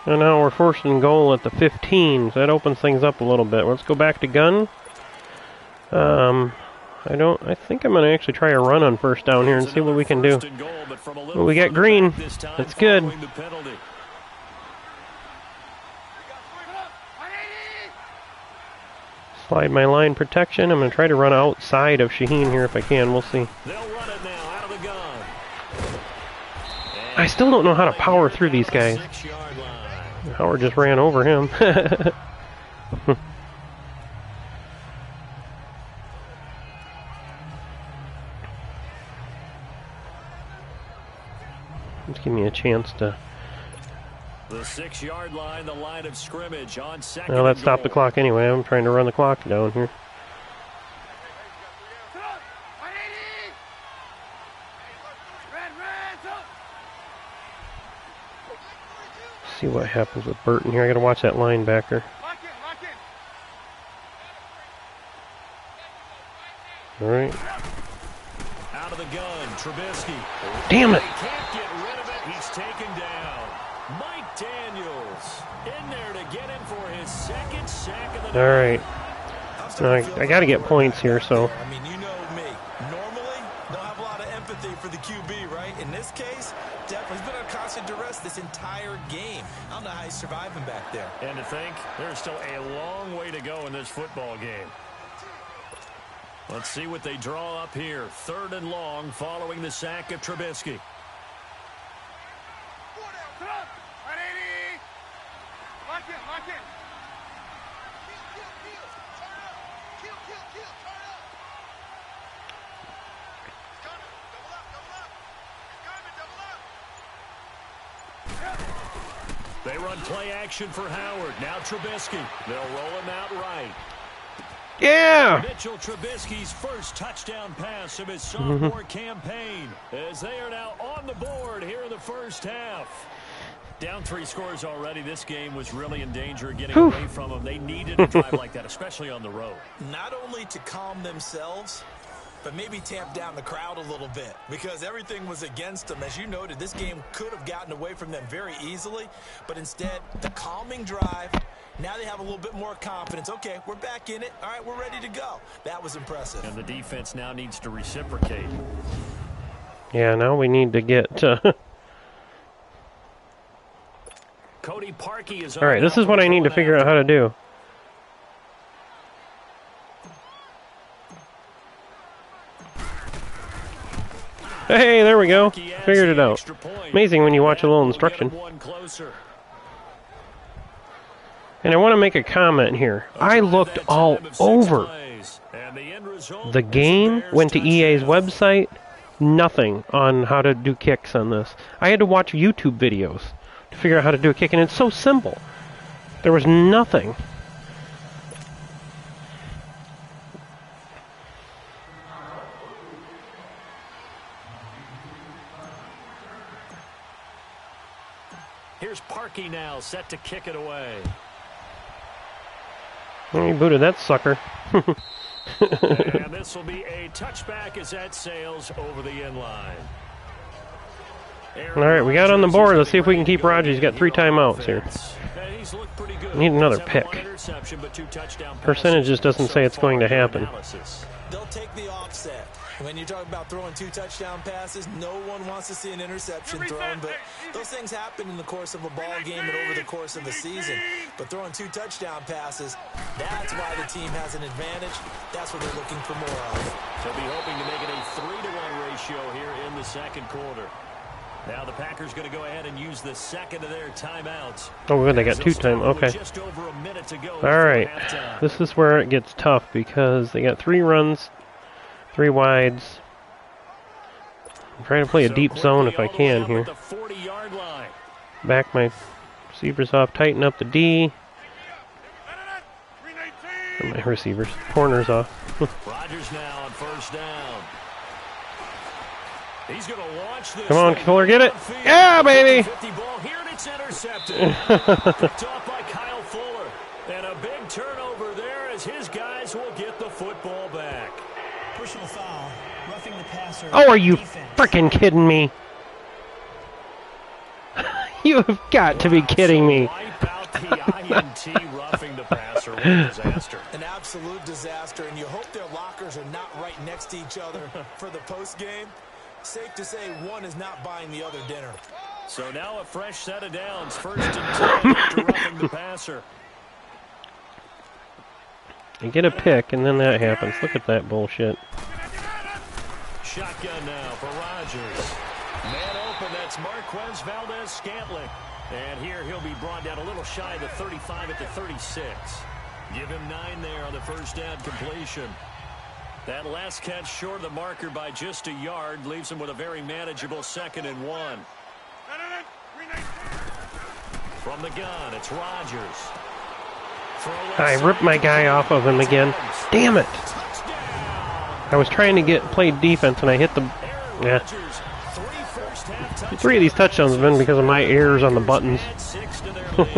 And now we're forced in goal at the 15, so that opens things up a little bit. Let's go back to gun. I think I'm going to actually try a run on first down here and see what we can do. Well, we got green. That's good. Slide my line protection. I'm going to try to run outside of Shaheen here if I can. We'll see. I still don't know how to power through these guys. Howard just ran over him. Just give me a chance to... The 6-yard line, the line of scrimmage on second. Well, let's stop the clock anyway. I'm trying to run the clock down here. See what happens with Burton here. I gotta watch that linebacker. Alright. Out of the gun, Trubisky. Damn it! Can't get rid of it. He's taken down. Mike Daniels in there to get him for his second sack of the night. Alright. I gotta get points here, so. I mean, you know me. Normally, don't have a lot of empathy for the QB, right? In this case, definitely he's been under constant duress this entire game. I don't know how he's surviving back there. And to think, there's still a long way to go in this football game. Let's see what they draw up here. 3rd and long following the sack of Trubisky. They run play action for Howard. Now Trubisky. They'll roll him out right. Yeah! Mitchell Trubisky's first touchdown pass of his sophomore campaign, as they are now on the board here in the first half. Down 3 scores already. This game was really in danger of getting away from them. They needed a drive like that, especially on the road. Not only to calm themselves, but maybe tamp down the crowd a little bit, because everything was against them. As you noted, this game could have gotten away from them very easily, but instead, the calming drive. Now they have a little bit more confidence. Okay, we're back in it. All right, we're ready to go. That was impressive. And the defense now needs to reciprocate. Yeah, now we need to get... Cody Parkey is All right, this is what I need to figure out how to do. Hey, there we go. Figured it out. Amazing when you watch a little instruction. And I want to make a comment here. I looked all over the game, went to EA's website, nothing on how to do kicks on this. I had to watch YouTube videos to figure out how to do a kick, and it's so simple. There was nothing. Here's Parkey now, set to kick it away. He booted that sucker. And this will be a touchback as that sails over the end line. All right, we got on the board. Let's see if we can keep Rodgers. He's got 3 timeouts here. Need another pick. Percentage just doesn't say it's going to happen. They'll take the offset. When you talk about throwing 2 touchdown passes, no one wants to see an interception thrown, but those things happen in the course of a ball game and over the course of a season. But throwing 2 touchdown passes, that's why the team has an advantage. That's what they're looking for more of. They'll be hoping to make it a 3-to-1 ratio here in the second quarter. Now the Packers going to go ahead and use the second of their timeouts. Oh, good, they got 2 time. Okay. All right, this is where it gets tough because they got 3 runs, 3 wides. I'm trying to play a deep zone if I can here. Back my receivers off, tighten up the D. Or my receivers, corners off. Rodgers now on first down. He's going to launch this. Come on, Fuller, get it. Yeah, baby. 50 ball here, and it's intercepted. Picked off by Kyle Fuller. And a big turnover there as his guys will get the football back. Personal foul, roughing the passer. Oh, are you freaking kidding me? You have got to be kidding me. Wipe out the INT roughing the passer. What a disaster. An absolute disaster, and you hope their lockers are not right next to each other for the post game. Safe to say one is not buying the other dinner. So now a fresh set of downs. 1st and 10 after roughing the passer. I get a pick, and then that happens. Look at that bullshit. Shotgun now for Rodgers. Man open, that's Marquez Valdez-Scantling. And here he'll be brought down a little shy of the 35 at the 36. Give him 9 there on the first down completion. That last catch short of the marker by just a yard leaves him with a very manageable 2nd and 1. From the gun, it's Rodgers. I ripped my guy off of him again. Damn it. I was trying to play defense, and I hit the... Yeah. 3 of these touchdowns have been because of my errors on the buttons. Great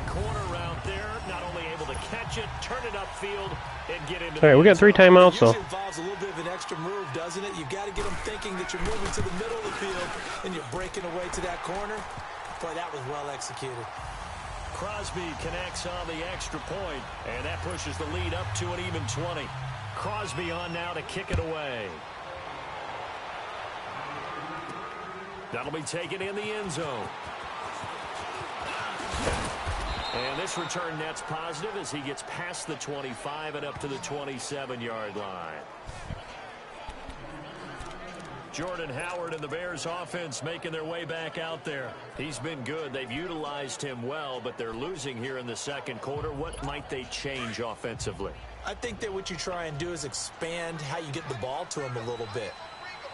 corner route there. Not only able to catch it, turn it upfield, and get into. All right, we got 3 timeouts, so. Usually involves a little bit of an extra move, doesn't it? You've got to get them thinking that you're moving to the middle of the field, and you're breaking away to that corner. Boy, that was well executed. Crosby connects on the extra point, and that pushes the lead up to an even 20. Crosby on now to kick it away. That'll be taken in the end zone. And this return net's positive as he gets past the 25 and up to the 27-yard line. Jordan Howard and the Bears offense making their way back out there. He's been good. They've utilized him well, but they're losing here in the second quarter. What might they change offensively? I think that what you try and do is expand how you get the ball to him a little bit.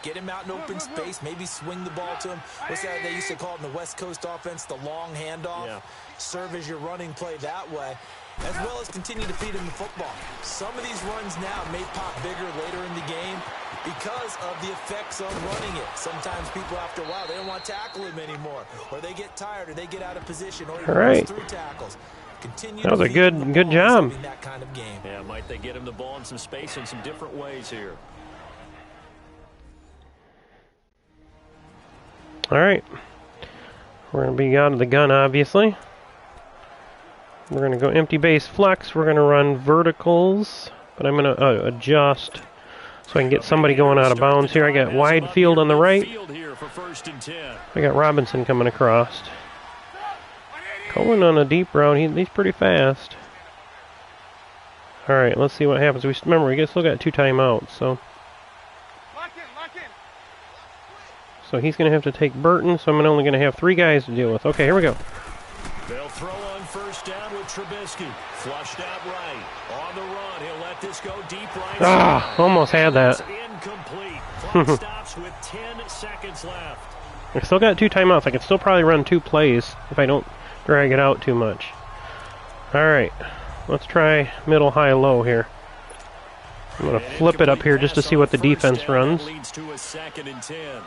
Get him out in open space, maybe swing the ball to him. What's that they used to call it in the West Coast offense, the long handoff? Yeah. Serve as your running play that way, as well as continue to feed him the football. Some of these runs now may pop bigger later in the game because of the effects of running it. Sometimes people, after a while, they don't want to tackle him anymore, or they get tired, or they get out of position, or he runs through tackles. Continue that was a good job. That kind of game. Yeah, might they get him the ball in some space in some different ways here. All right, we're going to be out of the gun, obviously. We're going to go empty base flex. We're going to run verticals, but I'm going to adjust so I can get somebody going out of bounds here. I got wide field on the right. I got Robinson coming across. Cohen on a deep route. He's pretty fast. All right, let's see what happens. Remember, we still got 2 timeouts, so. So he's going to have to take Burton, so I'm only going to have 3 guys to deal with. Okay, here we go. They'll throw on first down with Trubisky. Flushed out right. On the run, he'll let this go deep right. Almost had that. Incomplete. Clock stops with 10 seconds left. I still got 2 timeouts. I can still probably run 2 plays if I don't drag it out too much. All right, let's try middle, high, low here. I'm going to flip it up here just to see what the defense runs. Leads to a 2nd and 10.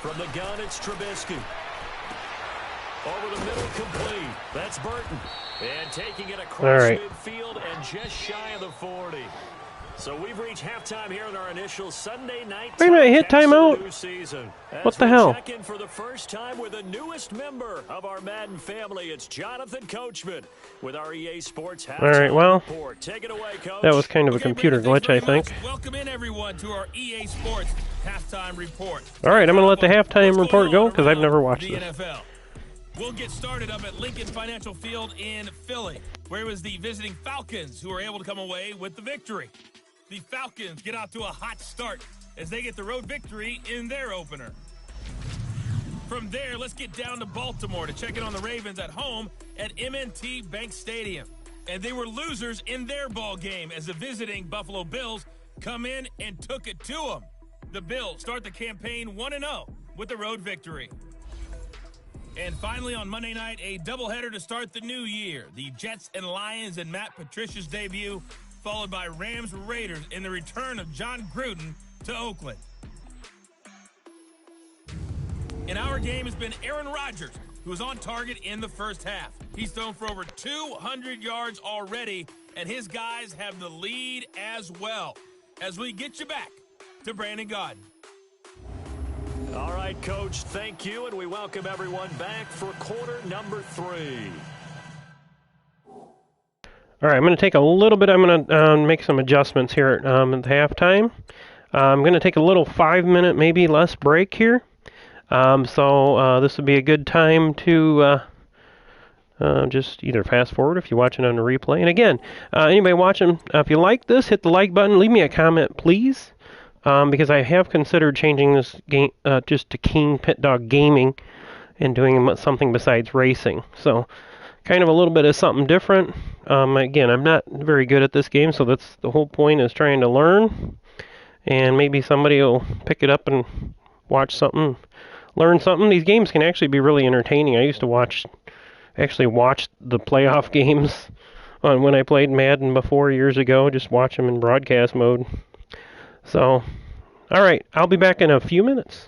From the gun, it's Trubisky. Over the middle, complete. That's Burton. And taking it across midfield and just shy of the 40. So we've reached halftime here in our initial Sunday night. Wait a minute, hit timeout. What the hell? Check in for the first time with the newest member of our Madden family. It's Jonathan Coachman with our EA Sports halftime. All right, well, report. Take it away, Coach. That was kind of a computer glitch, I think. Welcome in, everyone, to our EA Sports halftime report. All right, I'm going to let the halftime report go because I've never watched this. NFL. We'll get started up at Lincoln Financial Field in Philly, where it was the visiting Falcons who were able to come away with the victory. The Falcons get out to a hot start as they get the road victory in their opener. From there, let's get down to Baltimore to check in on the Ravens at home at M&T Bank Stadium. And they were losers in their ball game as the visiting Buffalo Bills come in and took it to them. The Bills start the campaign 1-0 with the road victory. And finally, on Monday night, a doubleheader to start the new year. The Jets and Lions in Matt Patricia's debut followed by Rams-Raiders in the return of John Gruden to Oakland. In our game has been Aaron Rodgers, who was on target in the first half. He's thrown for over 200 yards already, and his guys have the lead as well. As we get you back to Brandon Gaudin. All right, Coach, thank you, and we welcome everyone back for quarter number 3. All right, I'm going to take a little bit. I'm going to make some adjustments here at the halftime. I'm going to take a little 5-minute, maybe less break here. So this would be a good time to just either fast forward if you're watching on the replay. And again, anybody watching, if you like this, hit the like button. Leave me a comment, please. Because I have considered changing this game just to KingPittdawg Gaming and doing something besides racing. So, kind of a little bit of something different. Again, I'm not very good at this game, so that's the whole point, is trying to learn. And maybe somebody will pick it up and watch something, learn something. These games can actually be really entertaining. I used to actually watch the playoff games when I played Madden before years ago. Just watch them in broadcast mode. So, all right, I'll be back in a few minutes.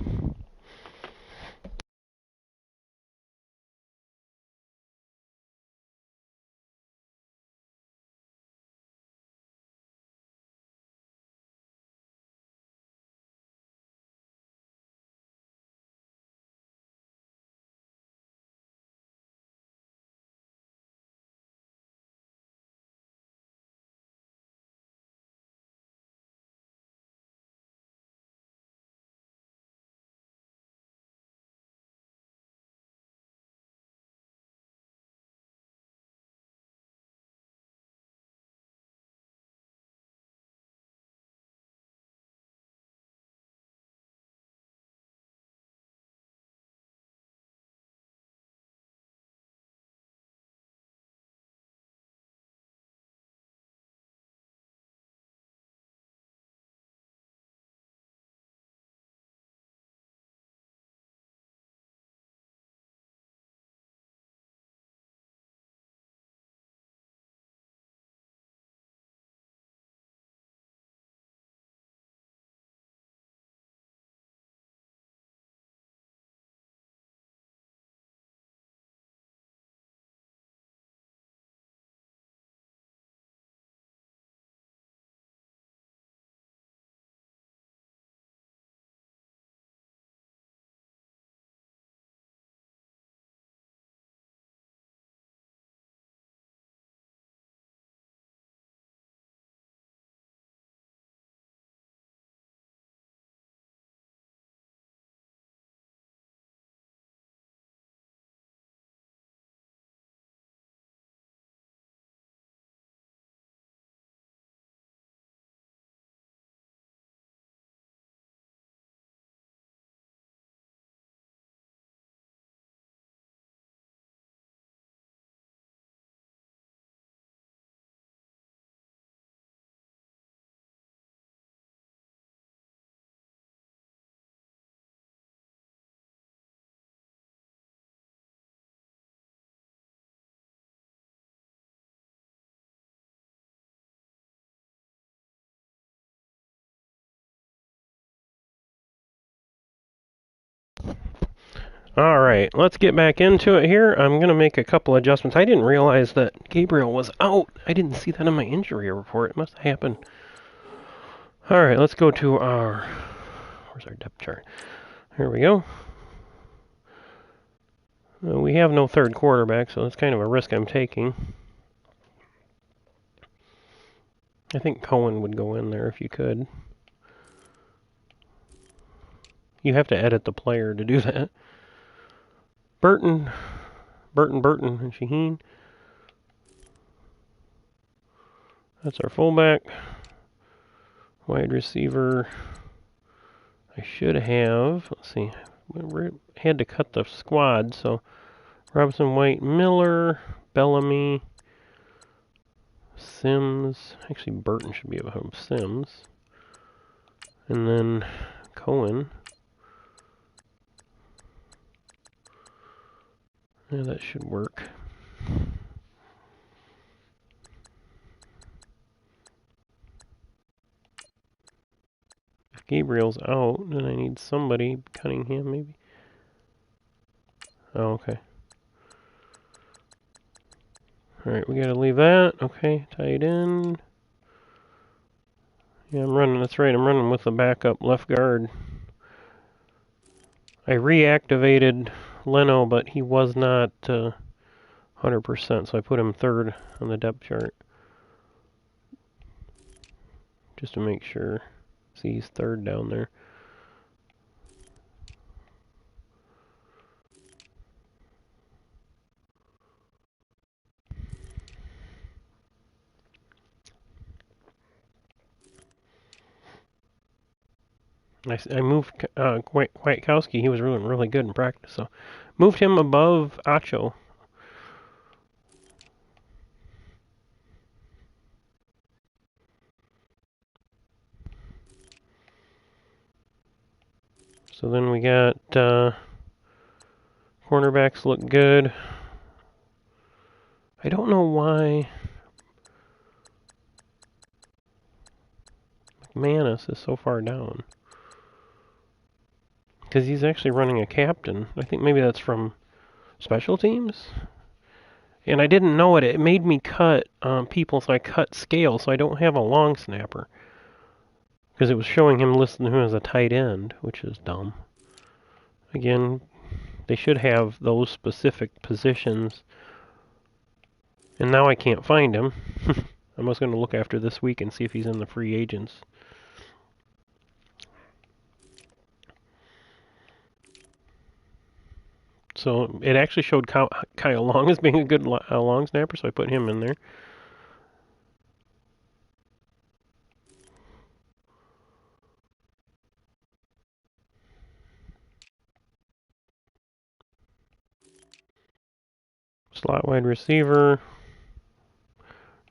All right, let's get back into it here. I'm going to make a couple adjustments. I didn't realize that Gabriel was out. I didn't see that on my injury report. It must have happened. All right, let's go to where's our depth chart? Here we go. We have no third quarterback, so that's kind of a risk I'm taking. I think Cohen would go in there if you could. You have to edit the player to do that. Burton, and Shaheen. That's our fullback. Wide receiver. I should have, let's see, we had to cut the squad, so Robinson, White, Miller, Bellamy, Sims. Actually, Burton should be above Sims. And then Cohen. Yeah, that should work. Gabriel's out, and I need somebody. Cunningham, maybe? Oh, okay. Alright, we gotta leave that. Okay, tight end. Yeah, I'm running, that's right, I'm running with the backup left guard. I reactivated Leno, but he was not 100%, so I put him third on the depth chart. Just to make sure. See, he's third down there. I moved Kwiatkowski. He was really good in practice, so moved him above Acho. So then we got cornerbacks look good. I don't know why McManus is so far down. Because he's actually running a captain. I think maybe that's from special teams. And I didn't know it. It made me cut people, so I cut scale, so I don't have a long snapper. Because it was showing him listing him as a tight end, which is dumb. Again, they should have those specific positions. And now I can't find him. I was going to look after this week and see if he's in the free agents. So it actually showed Kyle Long as being a good long snapper, so I put him in there. Slot wide receiver.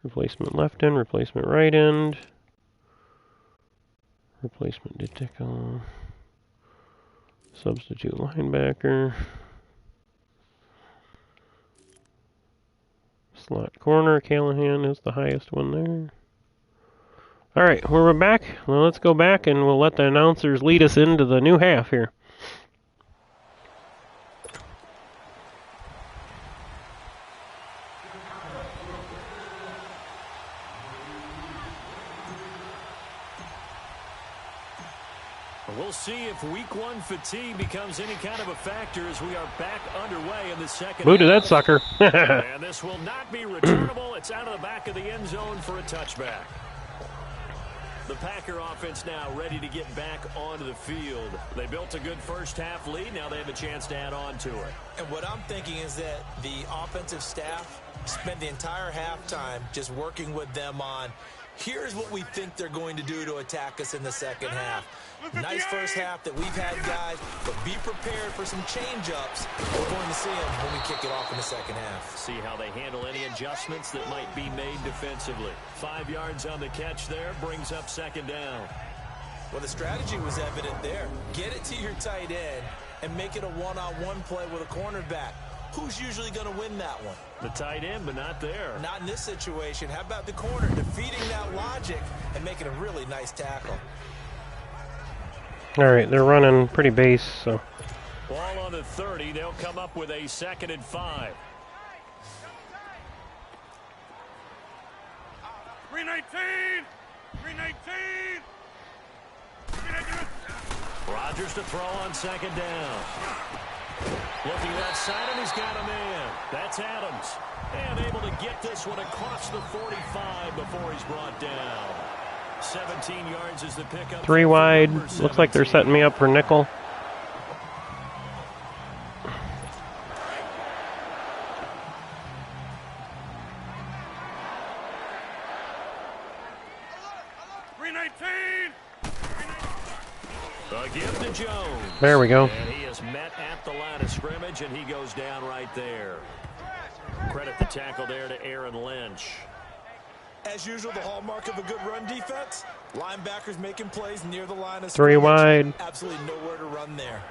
Replacement left end, replacement right end. Replacement tackle. Substitute linebacker. Slot corner, Callahan is the highest one there. Alright, we're back. Well, let's go back and we'll let the announcers lead us into the new half here. We'll see if week one fatigue becomes any kind of a factor as we are back underway in the second. Boo to that sucker. And this will not be returnable. It's out of the back of the end zone for a touchback. The Packer offense now ready to get back onto the field. They built a good first half lead. Now they have a chance to add on to it. And what I'm thinking is that the offensive staff spent the entire halftime just working with them on, here's what we think they're going to do to attack us in the second half. Nice first half that we've had, guys, but be prepared for some change-ups. We're going to see them when we kick it off in the second half. See how they handle any adjustments that might be made defensively. 5 yards on the catch there, brings up second down. Well, the strategy was evident there. Get it to your tight end and make it a one-on-one play with a cornerback. Who's usually going to win that one? The tight end, but not there. Not in this situation. How about the corner defeating that logic and making a really nice tackle? Alright, they're running pretty base, so. Ball on the 30. They'll come up with a 2nd and 5. 319! 319! Rodgers to throw on second down. Looking outside, and he's got a man. That's Adams. And able to get this one across the 45 before he's brought down. 17 yards is the pickup. 3 wide. Looks like they're setting me up for nickel. A give to Jones. There we go. And he is met at the line of scrimmage, and he goes down right there. Credit the tackle there to Aaron Lynch. As usual, the hallmark of a good run defense, linebackers making plays near the line of scrimmage. 3 wide. Absolutely nowhere to run there.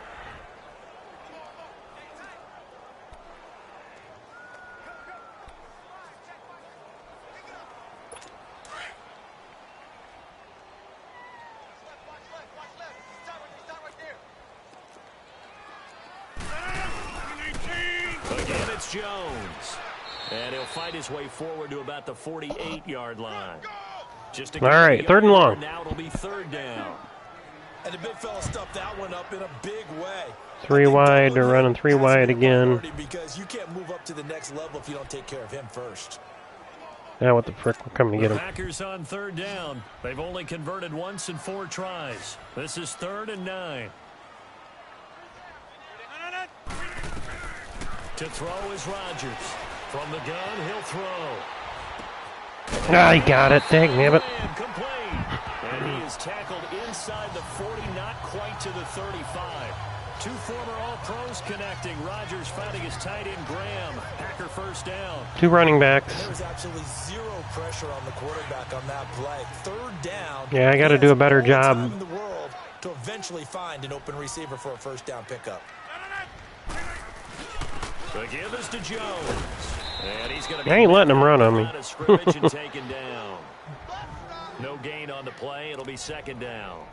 Jones. And he'll fight his way forward to about the 48-yard line. Just All right, 3rd and long. Now it'll be 3rd down. And the big fella stuffed that one up in a big way. 3 wide. They're running 3 wide again. Because you can't move up to the next level if you don't take care of him first. Now what the frick? We're coming to get him. Packers on 3rd down. They've only converted once in 4 tries. This is 3rd and 9. To throw is Rodgers. From the gun, he'll throw. Ah, he got it. Dang nabbit. Complete. And he is tackled inside the 40, not quite to the 35. 2 former All-Pros connecting. Rodgers finding his tight end, Graham. Packer 1st down. 2 running backs. There was absolutely 0 pressure on the quarterback on that play. 3rd down. Yeah, I got to do a better job. In the world to eventually find an open receiver for a 1st down pickup. The give is to Jones. And he's going to be I ain't letting him run on me. Taken down. No gain on the play. It'll be 2nd down.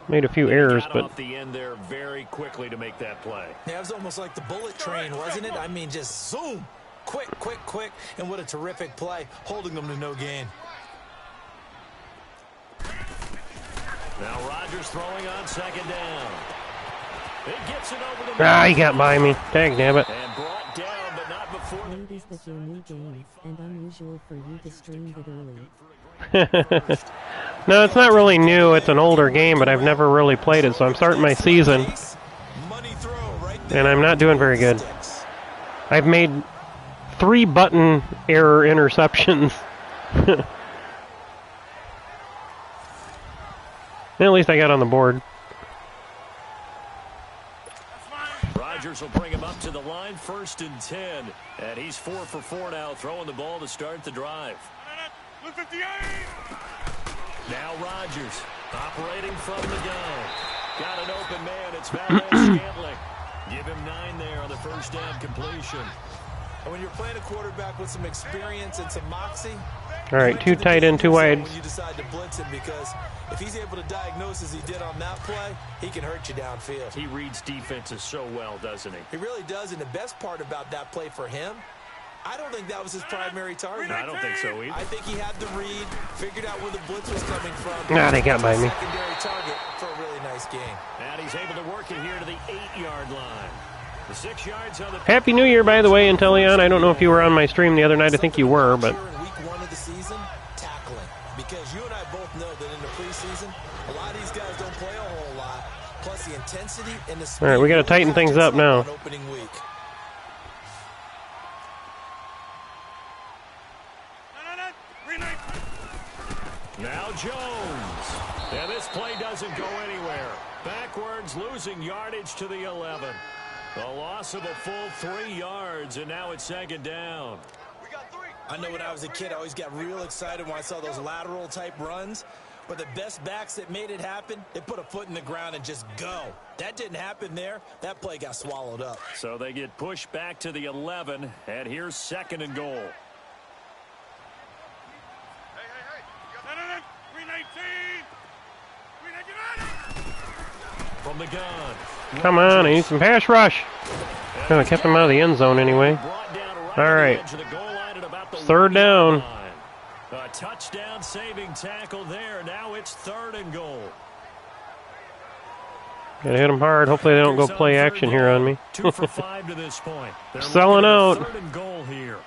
Made a few errors, Got but off the end there very quickly to make that play. Yeah, it was almost like the bullet train, wasn't it? I mean, just zoom. Quick, quick, quick. And what a terrific play, holding them to no gain. Now Rodgers throwing on 2nd down. It gets it over the ah, he got by me. Dang nabbit. And brought down, but not before. Notice that your new game and unusual for you to stream it early. No, it's not really new. It's an older game, but I've never really played it, so I'm starting my season, and I'm not doing very good. I've made 3 button error interceptions. At least I got on the board. Rodgers will bring him up to the line, 1st and 10. And he's 4 for 4 now, throwing the ball to start the drive. Now Rodgers operating from the gun. Got an open man. It's Scantling. Give him 9 there on the 1st down completion. And when you're playing a quarterback with some experience and some moxie, all right, 2 tight end, 2 wide. when you decide to blitz him, because if he's able to diagnose as he did on that play, he can hurt you downfield. He reads defenses so well, doesn't he? He really does, and the best part about that play for him, I don't think that was his primary target. I don't think so either. I think he had the read, figured out where the blitz was coming from. Ah, they got by me. Secondary target for a really nice game. And he's able to work it here to the 8-yard line. The 6 yards on the Happy New Year, by the way, Intellion. I don't know if you were on my stream the other night. I think you were, but In week 1 of the season, tackling. Because you and I both know that in the preseason, a lot of these guys don't play a whole lot. Plus the intensity and the speed. all right, we got to tighten things up now. On opening week. Now Jones. And this play doesn't go anywhere. Backwards, losing yardage to the 11. A loss of a full 3 yards, and now it's 2nd down. I know when I was a kid, I always got real excited when I saw those lateral type runs. But the best backs that made it happen, they put a foot in the ground and just go. That didn't happen there. That play got swallowed up. So they get pushed back to the 11, and here's 2nd and goal. From the gun. Come on, I need some pass rush. I kept him out of the end zone anyway. All right, 3rd down. A touchdown saving tackle there. Now it's 3rd and goal. Gotta hit them hard. Hopefully they don't go play action here on me. 2 for 5 to this point. They're selling out. 3rd and goal here.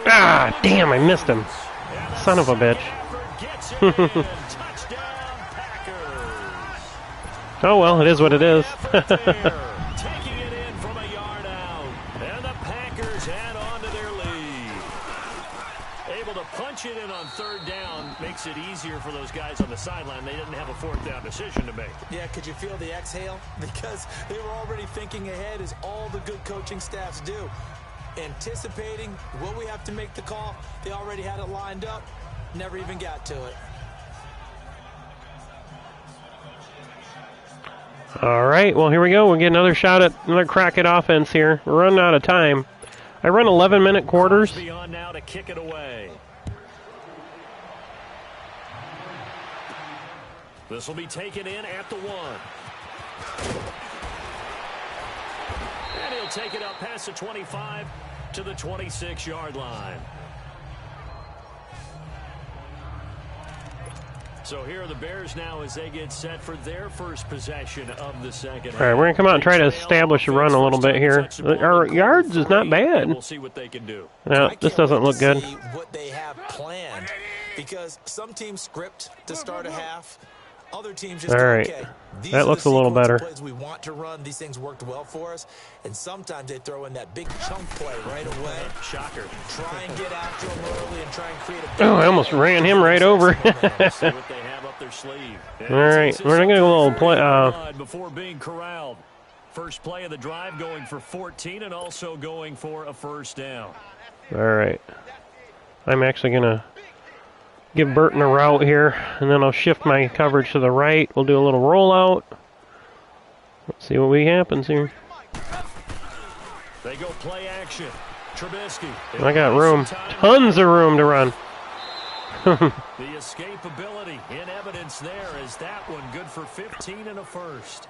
Ah, damn, I missed him. Son of a bitch. Oh, well, it is what it is. Taking it in from a yard out. And the Packers add on to their lead. Able to punch it in on 3rd down makes it easier for those guys on the sideline. They didn't have a 4th down decision to make. Yeah, could you feel the exhale? Because they were already thinking ahead, as all the good coaching staffs do. Anticipating what we have to make the call. They already had it lined up. Never even got to it. All right, well, here we go. We'll get another shot at another crack at offense here. We're running out of time. I run 11-minute quarters. Beyond now to kick it away. This will be taken in at the 1. And he'll take it up past the 25 to the 26-yard line. So here are the Bears now as they get set for their first possession of the second. All right, we're going to come out and try to establish a run a little bit here. Our yards is not bad. We'll see what they can do. No, this doesn't look good. What they have planned, because some teams script to start a half, other teams just all right. okay. That looks a little better. Plays we want to run. These things worked well for us, and sometimes they throw in that big chunk play right away. Shocker. Try and get after him early and try and create a. Oh, I almost ran him right over. See what they have up their sleeve. All right, we're going to go a little play. Before being corralled. First play of the drive going for 14 and also going for a first down. All right. I'm actually going to give Burton a route here, and then I'll shift my coverage to the right. We'll do a little rollout. Let's see what happens here. They go play action. Trubisky. I got room. Tons of room to run. The escapability in evidence there is that one good for 15 and a first.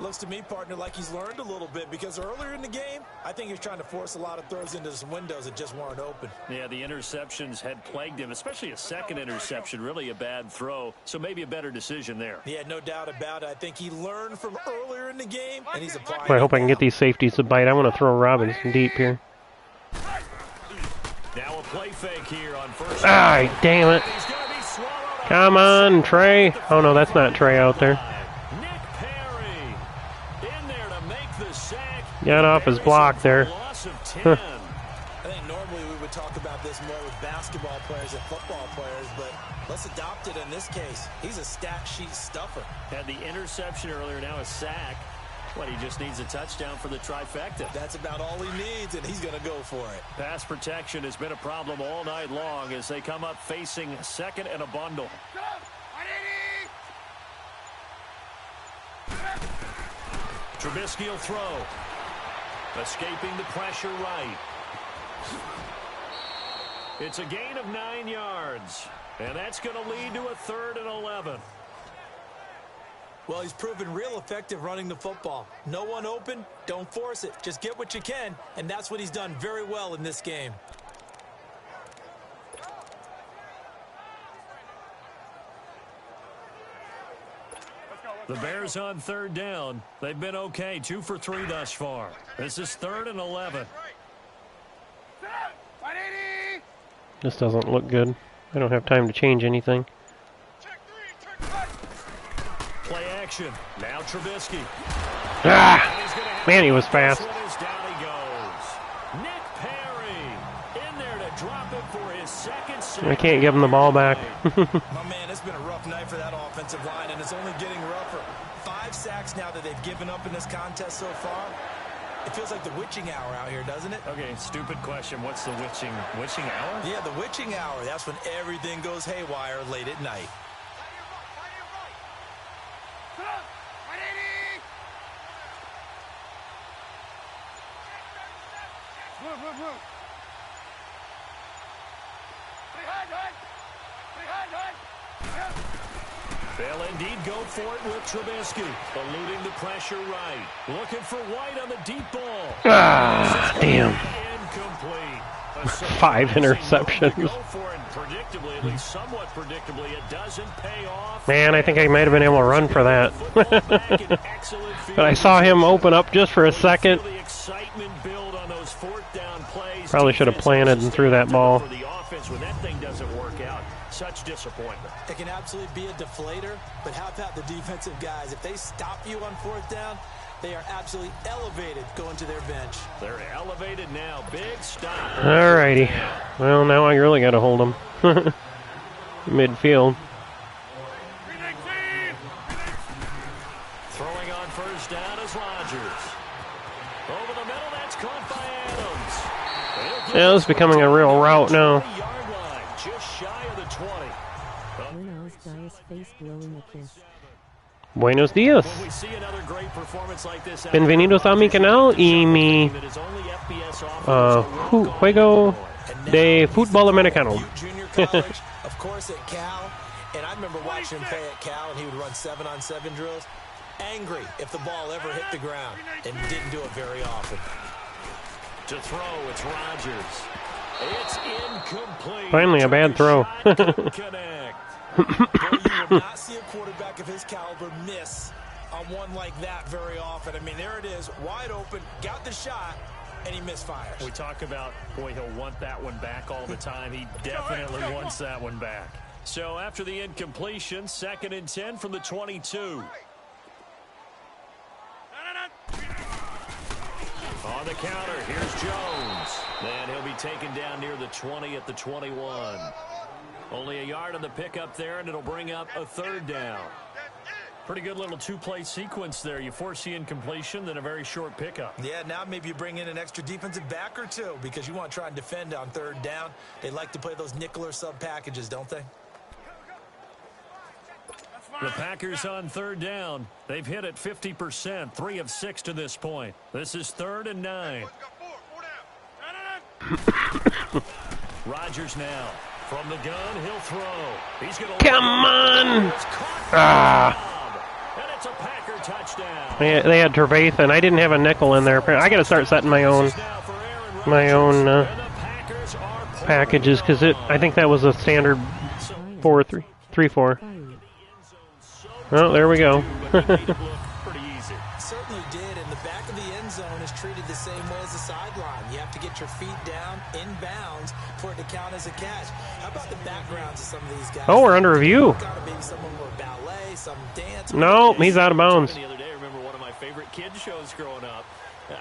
Looks to me, partner, like he's learned a little bit, because earlier in the game, I think he was trying to force a lot of throws into some windows that just weren't open. Yeah, the interceptions had plagued him, especially a second interception, really a bad throw, so maybe a better decision there. Yeah, no doubt about it. I think he learned from earlier in the game, and he's applying I hope I can get these safeties to bite. I want to throw Robinson deep here. Now a play fake here on first. Ah, damn it. Come on, Trey. Oh, no, that's not Trey out there. Got off his block there. I think normally we would talk about this more with basketball players and football players, but let's adopt it in this case. He's a stat sheet stuffer. Had the interception earlier, now a sack. What, he just needs a touchdown for the trifecta. That's about all he needs, and he's going to go for it. Pass protection has been a problem all night long as they come up facing second and a bundle. Trubisky will throw. Escaping the pressure right. It's a gain of 9 yards. And that's going to lead to a 3rd and 11. Well, he's proven real effective running the football. No one open, don't force it. Just get what you can, and that's what he's done very well in this game. The Bears on 3rd down. They've been okay, 2 for 3 thus far. This is 3rd and 11. This doesn't look good. I don't have time to change anything. Play action. Now Trubisky. Ah! Man, he was fast. Down he goes. Nick Perry in there to drop it for his second sack. I can't give him the ball back. My man, it's been a rough night for that offensive line, and it's only getting rougher. 5 sacks now that they've given up in this contest so far. It feels like the witching hour out here, doesn't it? Okay, stupid question. What's the witching hour? Yeah, the witching hour. That's when everything goes haywire late at night. They'll indeed go for it with Trubisky. Eluding the pressure right. Looking for White on the deep ball. Ah, damn. Incomplete. 5 interceptions. Go for it predictably, at least somewhat predictably. It doesn't pay off. Man, I think I might have been able to run for that. But I saw him open up just for a second. Probably should have planted and threw that ball. For the offense when that thing doesn't work out. Such disappointment. It can absolutely be a deflator, but how about the defensive guys? If they stop you on 4th down, they are absolutely elevated going to their bench. They're elevated now. Big stop. Alrighty. Well, now I really got to hold him. Midfield. Throwing on 1st down is Rodgers. Over the middle, that's caught by Adams. Yeah, it's becoming a real route now. Just shy of the 20. Buenos Dias face blowing a kiss. Buenos dias. When we see another great performance like this, Bienvenidos a mi canal y mi juego de fútbol americano. Junior college, of course, at Cal. And I remember watching him play at Cal, and he would run 7-on-7 drills. angry if the ball ever hit the ground, and didn't do it very often. To throw, it's Rodgers. It's incomplete. Finally, a bad throw. Connect. Boy, you will not see a quarterback of his caliber miss on one like that very often. I mean, there it is, wide open, got the shot, and he misfires. We talk about, boy, he'll want that one back all the time. He definitely wants that one back. So after the incompletion, 2nd and 10 from the 22. On the counter, here's Jones. And he'll be taken down near the 20 at the 21. Only a yard on the pickup there, and it'll bring up a 3rd down. Pretty good little 2-play sequence there. You force the incompletion, then a very short pickup. Yeah, now maybe you bring in an extra defensive back or two because you want to try and defend on 3rd down. They like to play those nickel or sub packages, don't they? The Packers on 3rd down. They've hit it 50%, 3 of 6 to this point. This is 3rd and 9. Rodgers now. From the gun, he'll throw. He's going to Come on! Ah. And it's a Packer touchdown. They had Trevathan. I didn't have a nickel in there. I got to start setting my own packages because I think that was a standard 4-3-4. Oh, there we go. Certainly did, and the back of the end zone is treated the same way as the sideline. You have to get your feet down in bounds for it to count as a catch. How about the backgrounds of some of these guys? Oh, we're under review. Maybe someone more ballet, some dance. No, he's out of bounds. The other day, I remember one of my favorite kids shows growing up.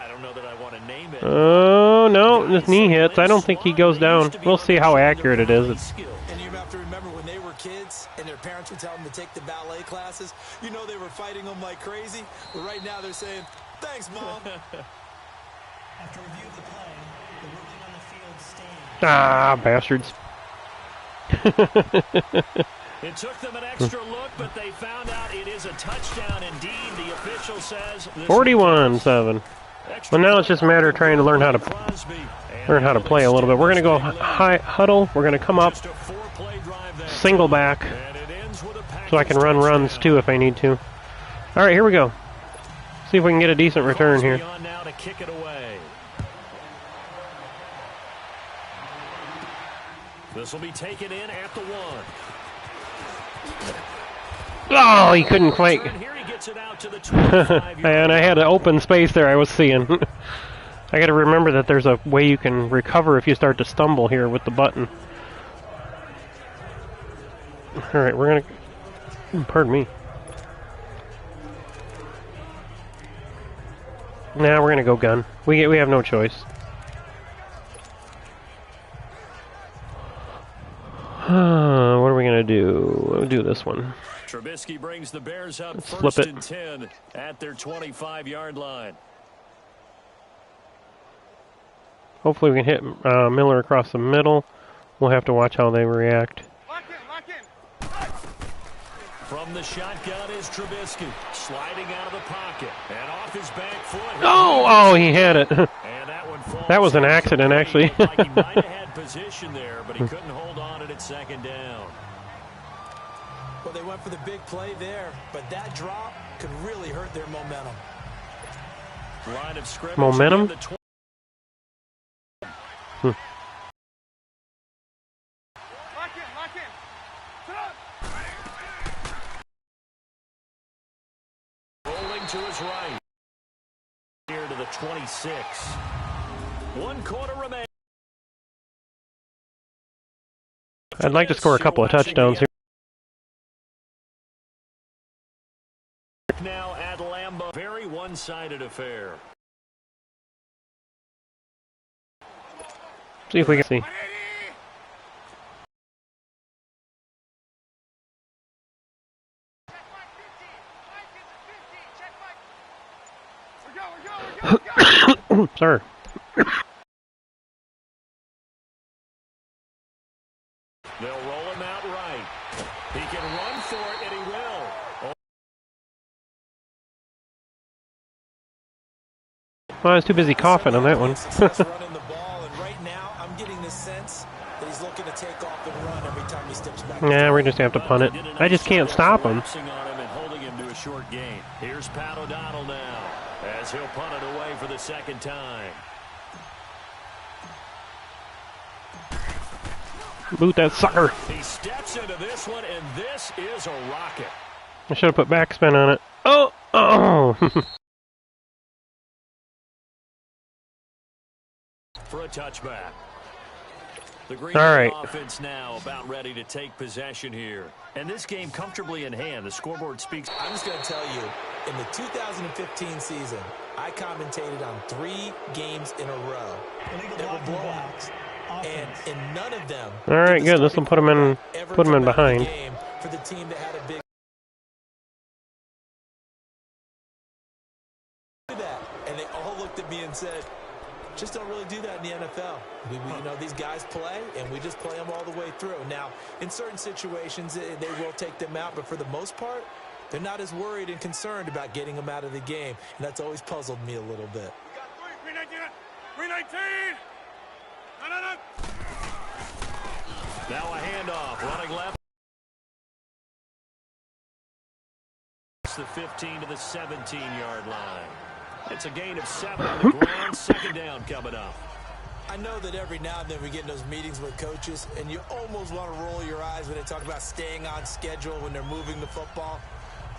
I don't know that I want to name it. Oh, no, his knee hits. I don't think he goes down. We'll see how accurate it is. And you have to remember when they were kids and their parents would tell them to take the ballet classes, you know they were fighting them like crazy. But right now they're saying, thanks, Mom. After review of the play, the ruling on the field stands. Ah, bastards. It took them an extra look, but they found out it is a touchdown indeed. The official says 41-7. Well, now it's just a matter of trying to learn how to play a little bit. We're going to go high huddle. We're going to come up, single back, so I can run runs too if I need to. All right, here we go. See if we can get a decent return here. This will be taken in at the 1. Oh, he couldn't quite. And I had an open space there I was seeing. I got to remember that there's a way you can recover if you start to stumble here with the button. All right, we're going to... Pardon me. Nah, we're going to go gun. We have no choice. What are we going to do? We'll do this one. Trubisky brings the Bears up. Let's first flip it. and 10 at their 25-yard line. Hopefully we can hit Miller across the middle. We'll have to watch how they react. From the shotgun is Trubisky, sliding out of the pocket and off his back foot. Oh, he had it. And that one falls. That was an accident, actually. Like he might have had position there, but he couldn't hold on at 2nd down. Well, they went for the big play there, but that drop could really hurt their momentum. Line of scrimmage. Momentum? Rolling to his right. Here to the 26. 1 quarter remains. I'd like to score a couple of touchdowns here. Now at Lambeau. Very one-sided affair. See if we can see. Sir. They'll roll him out right. He can run for it, and he will. Well, I was too busy coughing on that one. Running the ball, and right now I'm getting the sense that he's looking to take off and run every time he steps back. Nah, we're just going to have to punt it. I just can't stop him. On him and holding him to a short gain. Here's Pat O'Donnell now as he'll punt it away for the second time. Boot that sucker. He steps into this one, and this is a rocket. I should have put backspin on it. Oh! Oh! For a touchback. The Green All Bay right. offense now about ready to take possession here. And this game comfortably in hand. The scoreboard speaks. I'm just going to tell you, in the 2015 season, I commentated on 3 games in a row that were blowouts. And in none of them... All right, good. This will put him in behind. For the team that had a big... And they all looked at me and said, just don't really do that in the NFL. You know, these guys play, and we just play them all the way through. Now, in certain situations, they will take them out, but for the most part, they're not as worried and concerned about getting them out of the game, and that's always puzzled me a little bit. 319! Now a handoff, running left. It's the 15 to the 17-yard line. It's a gain of 7 on the ground. Second down coming up. I know that every now and then we get in those meetings with coaches, and you almost want to roll your eyes when they talk about staying on schedule when they're moving the football.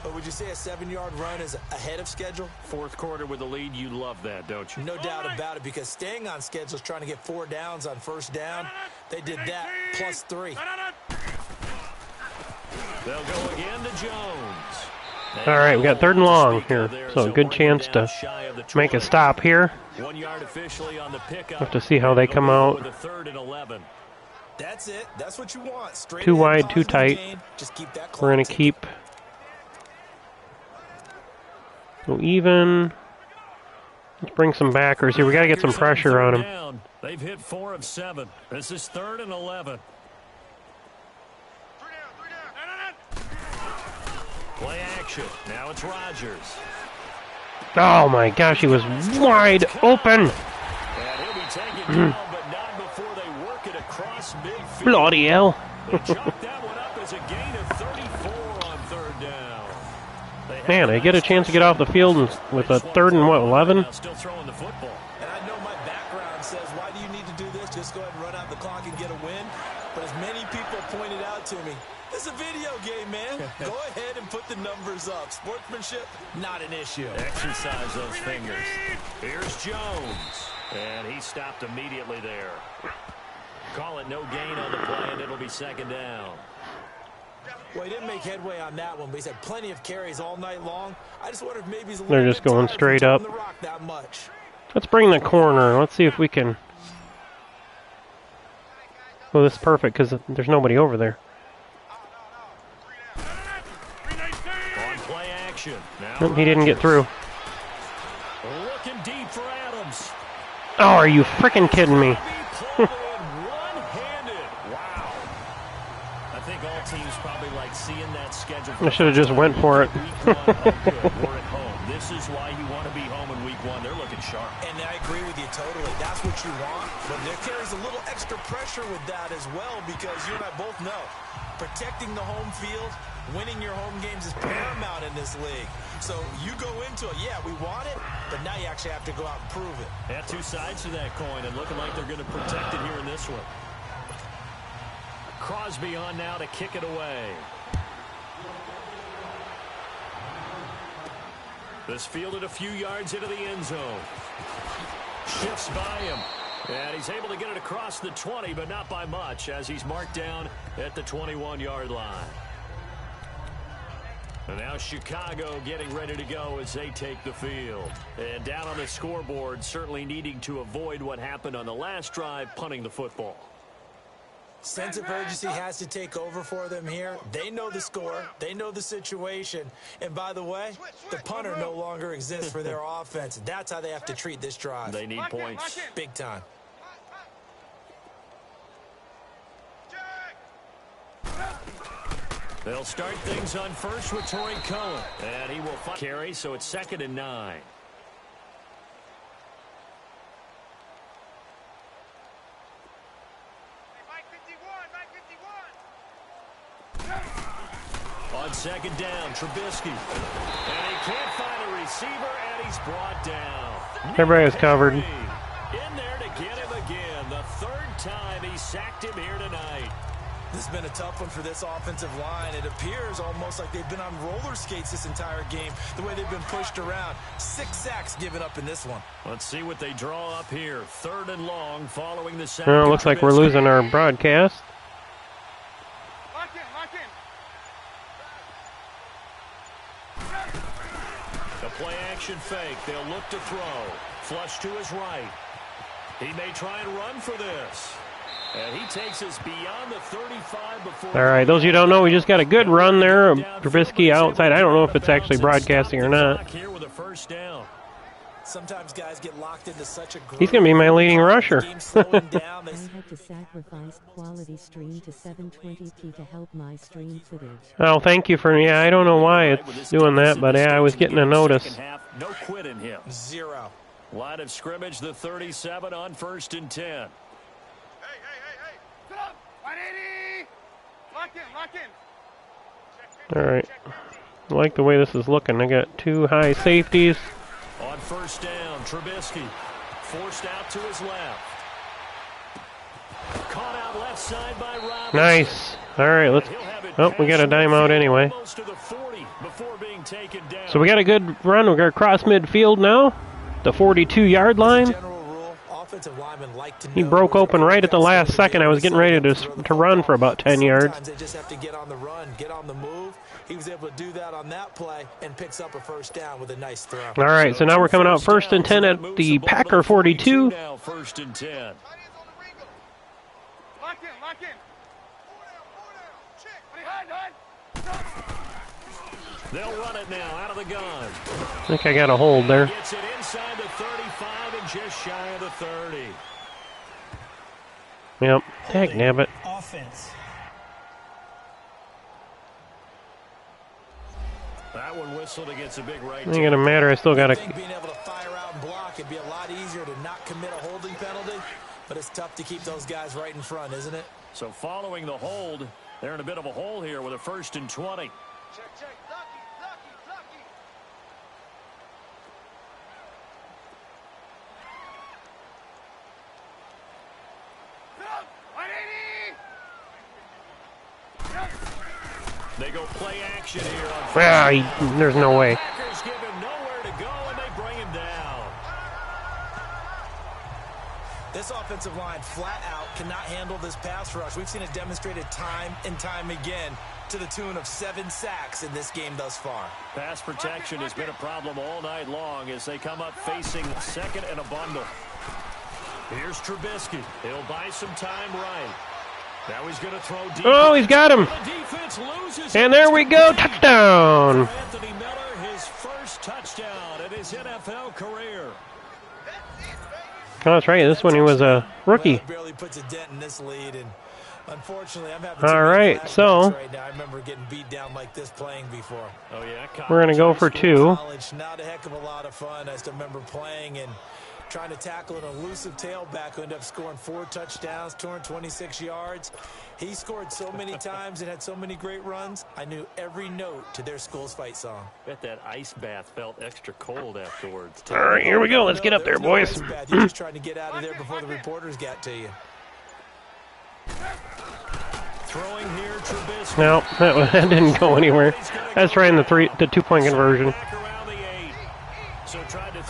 But would you say a 7-yard run is ahead of schedule? Fourth quarter with the lead, you love that, don't you? No doubt about it, because staying on schedule is trying to get 4 downs on first down. They did that, plus 3. They'll go again to Jones. All right, we got 3rd and long here, so a good chance to make a stop here. 1 yard officially on the pickup. Have to see how they come out. With a 3rd and 11. That's it. That's what you want. Straight Too in, wide, too positive tight. gain. Just keep that We're going to keep... Go even. Let's bring some backers here. We got to get some pressure on them. They've hit 4 of 7. This is 3rd and 11. Play action. Now it's Rodgers. Oh my gosh, he was wide open. And he'll be taken down, but not before they work it across midfield. Bloody hell. They chalk that one up as a gain of 34 on 3rd down. Man, I get a chance to get off the field with a 3rd and, what, 11? Still throwing the football. And I know my background says, why do you need to do this? Just go ahead and run out the clock and get a win. But as many people pointed out to me, it's a video game, man. Go ahead and put the numbers up. Sportsmanship, not an issue. Exercise those fingers. Here's Jones. And he stopped immediately there. Call it no gain on the play, and it'll be 2nd down. Well, he didn't make headway on that one, but he's had plenty of carries all night long. I just wonder if maybe he's a little They're just bit going tired straight from up. taking the rock that much. Let's bring the corner. Let's see if we can... Well, this is perfect because there's nobody over there. On play action. Now Nope, he didn't get through. looking deep for Adams. Oh, are you freaking kidding me? Pulled in one-handed. Wow. I think all teams probably like seeing that schedule. I should have just went for it. Week 1, oh good, we're at home. This is why you want to be home in week 1. They're looking sharp. And I agree with you totally. That's what you want. But there carries a little extra pressure with that as well, because you and I both know protecting the home field, winning your home games is paramount in this league. So you go into it, yeah, we want it, but now you actually have to go out and prove it. Yeah, 2 sides to that coin, and looking like they're going to protect it here in this one. Crosby on now to kick it away. This fielded a few yards into the end zone. Shifts by him. And he's able to get it across the 20, but not by much, as he's marked down at the 21-yard line. And now Chicago getting ready to go as they take the field. And down on the scoreboard, certainly needing to avoid what happened on the last drive, punting the football. Sense of urgency has to take over for them here. They know the score. They know the situation. And by the way, the punter no longer exists for their offense. That's how they have to treat this drive. They need points. Big time. They'll start things on first with Torrey Cohen. And he will carry, so it's 2nd and 9. On second down, Trubisky. And he can't find a receiver, and he's brought down. Everybody is covered. In there to get him again. The third time he sacked him here tonight. This has been a tough one for this offensive line. It appears almost like they've been on roller skates this entire game, the way they've been pushed around. 6 sacks given up in this one. Let's see what they draw up here. 3rd and long following the sack. Oh, looks like we're losing our broadcast. Lock in. The play action fake. They'll look to throw. Flush to his right. He may try and run for this. And he takes us beyond the 35 before. All right, those of you who don't know, we just got a good run there of Trubisky outside. I don't know if it's actually broadcasting or not. Here with a first down. Sometimes guys get locked into such a groove. He's going to be my leading rusher. I had to sacrifice quality stream to 720p to help my stream footage. Oh, thank you for, yeah, I don't know why it's doing that, but yeah, I was getting a notice. No quit in him. 0. Line of scrimmage, the 37 on 1st and 10. Hey. Sit up. 180. Lock in. All right. I like the way this is looking. I got 2 high safeties. On 1st down, Trubisky forced out to his left. Caught out left side by Robinson. Nice. All right, let's. Oh, we got a dime out anyway. Almost to the 40 before being taken down. So we got a good run. We got across midfield now, the 42-yard line. He broke open right at the last second. I was getting ready to run for about 10 yards. Sometimes they just have to get on the run, get on the move. He was able to do that on that play and picks up a first down with a nice throw. All right, so now we're coming out 1st and 10 at the Packer 42. Now 1st and 10. Lock in. They'll run it now out of the gun. I think I got a hold there. Gets it inside the 35 and just shy of the 30. Yep. Heck, nabbit. Offense. That one whistled against a big right. Ain't gonna matter. I still got I to. think being able to fire out and block, it'd be a lot easier to not commit a holding penalty, but it's tough to keep those guys right in front, isn't it? So following the hold, they're in a bit of a hole here with a 1st and 20. Check. Lucky. Sit up. 180. They go play action here on Ah, there's no way. Packers give him nowhere to go, and they bring him down. This offensive line flat out cannot handle this pass rush. We've seen it demonstrated time and time again to the tune of 7 sacks in this game thus far. Pass protection has been a problem all night long as they come up facing 2nd and a bundle. Here's Trubisky. He'll buy some time right. Now he's going to throw deep. Oh, he's got him. The defense loses. And there we go. Touchdown. Anthony Miller, his first touchdown in his NFL career. Oh, that's right. This one he was a rookie. Well, barely puts a dent in this lead, and unfortunately, I'm having All right, so right now. I remember getting beat down like this playing before. Oh yeah, we're gonna go for 2. College, not a heck of a lot of fun. I still remember playing and trying to tackle an elusive tailback who ended up scoring 4 touchdowns, 226 yards. He scored so many times and had so many great runs. I knew every note to their school's fight song. Bet that ice bath felt extra cold afterwards. All right, here we go. Let's get up there, boys. You're just trying to get out of there before the reporters got to you. Throwing here, Trubisky. No, that didn't go anywhere. I was trying the 2-point conversion.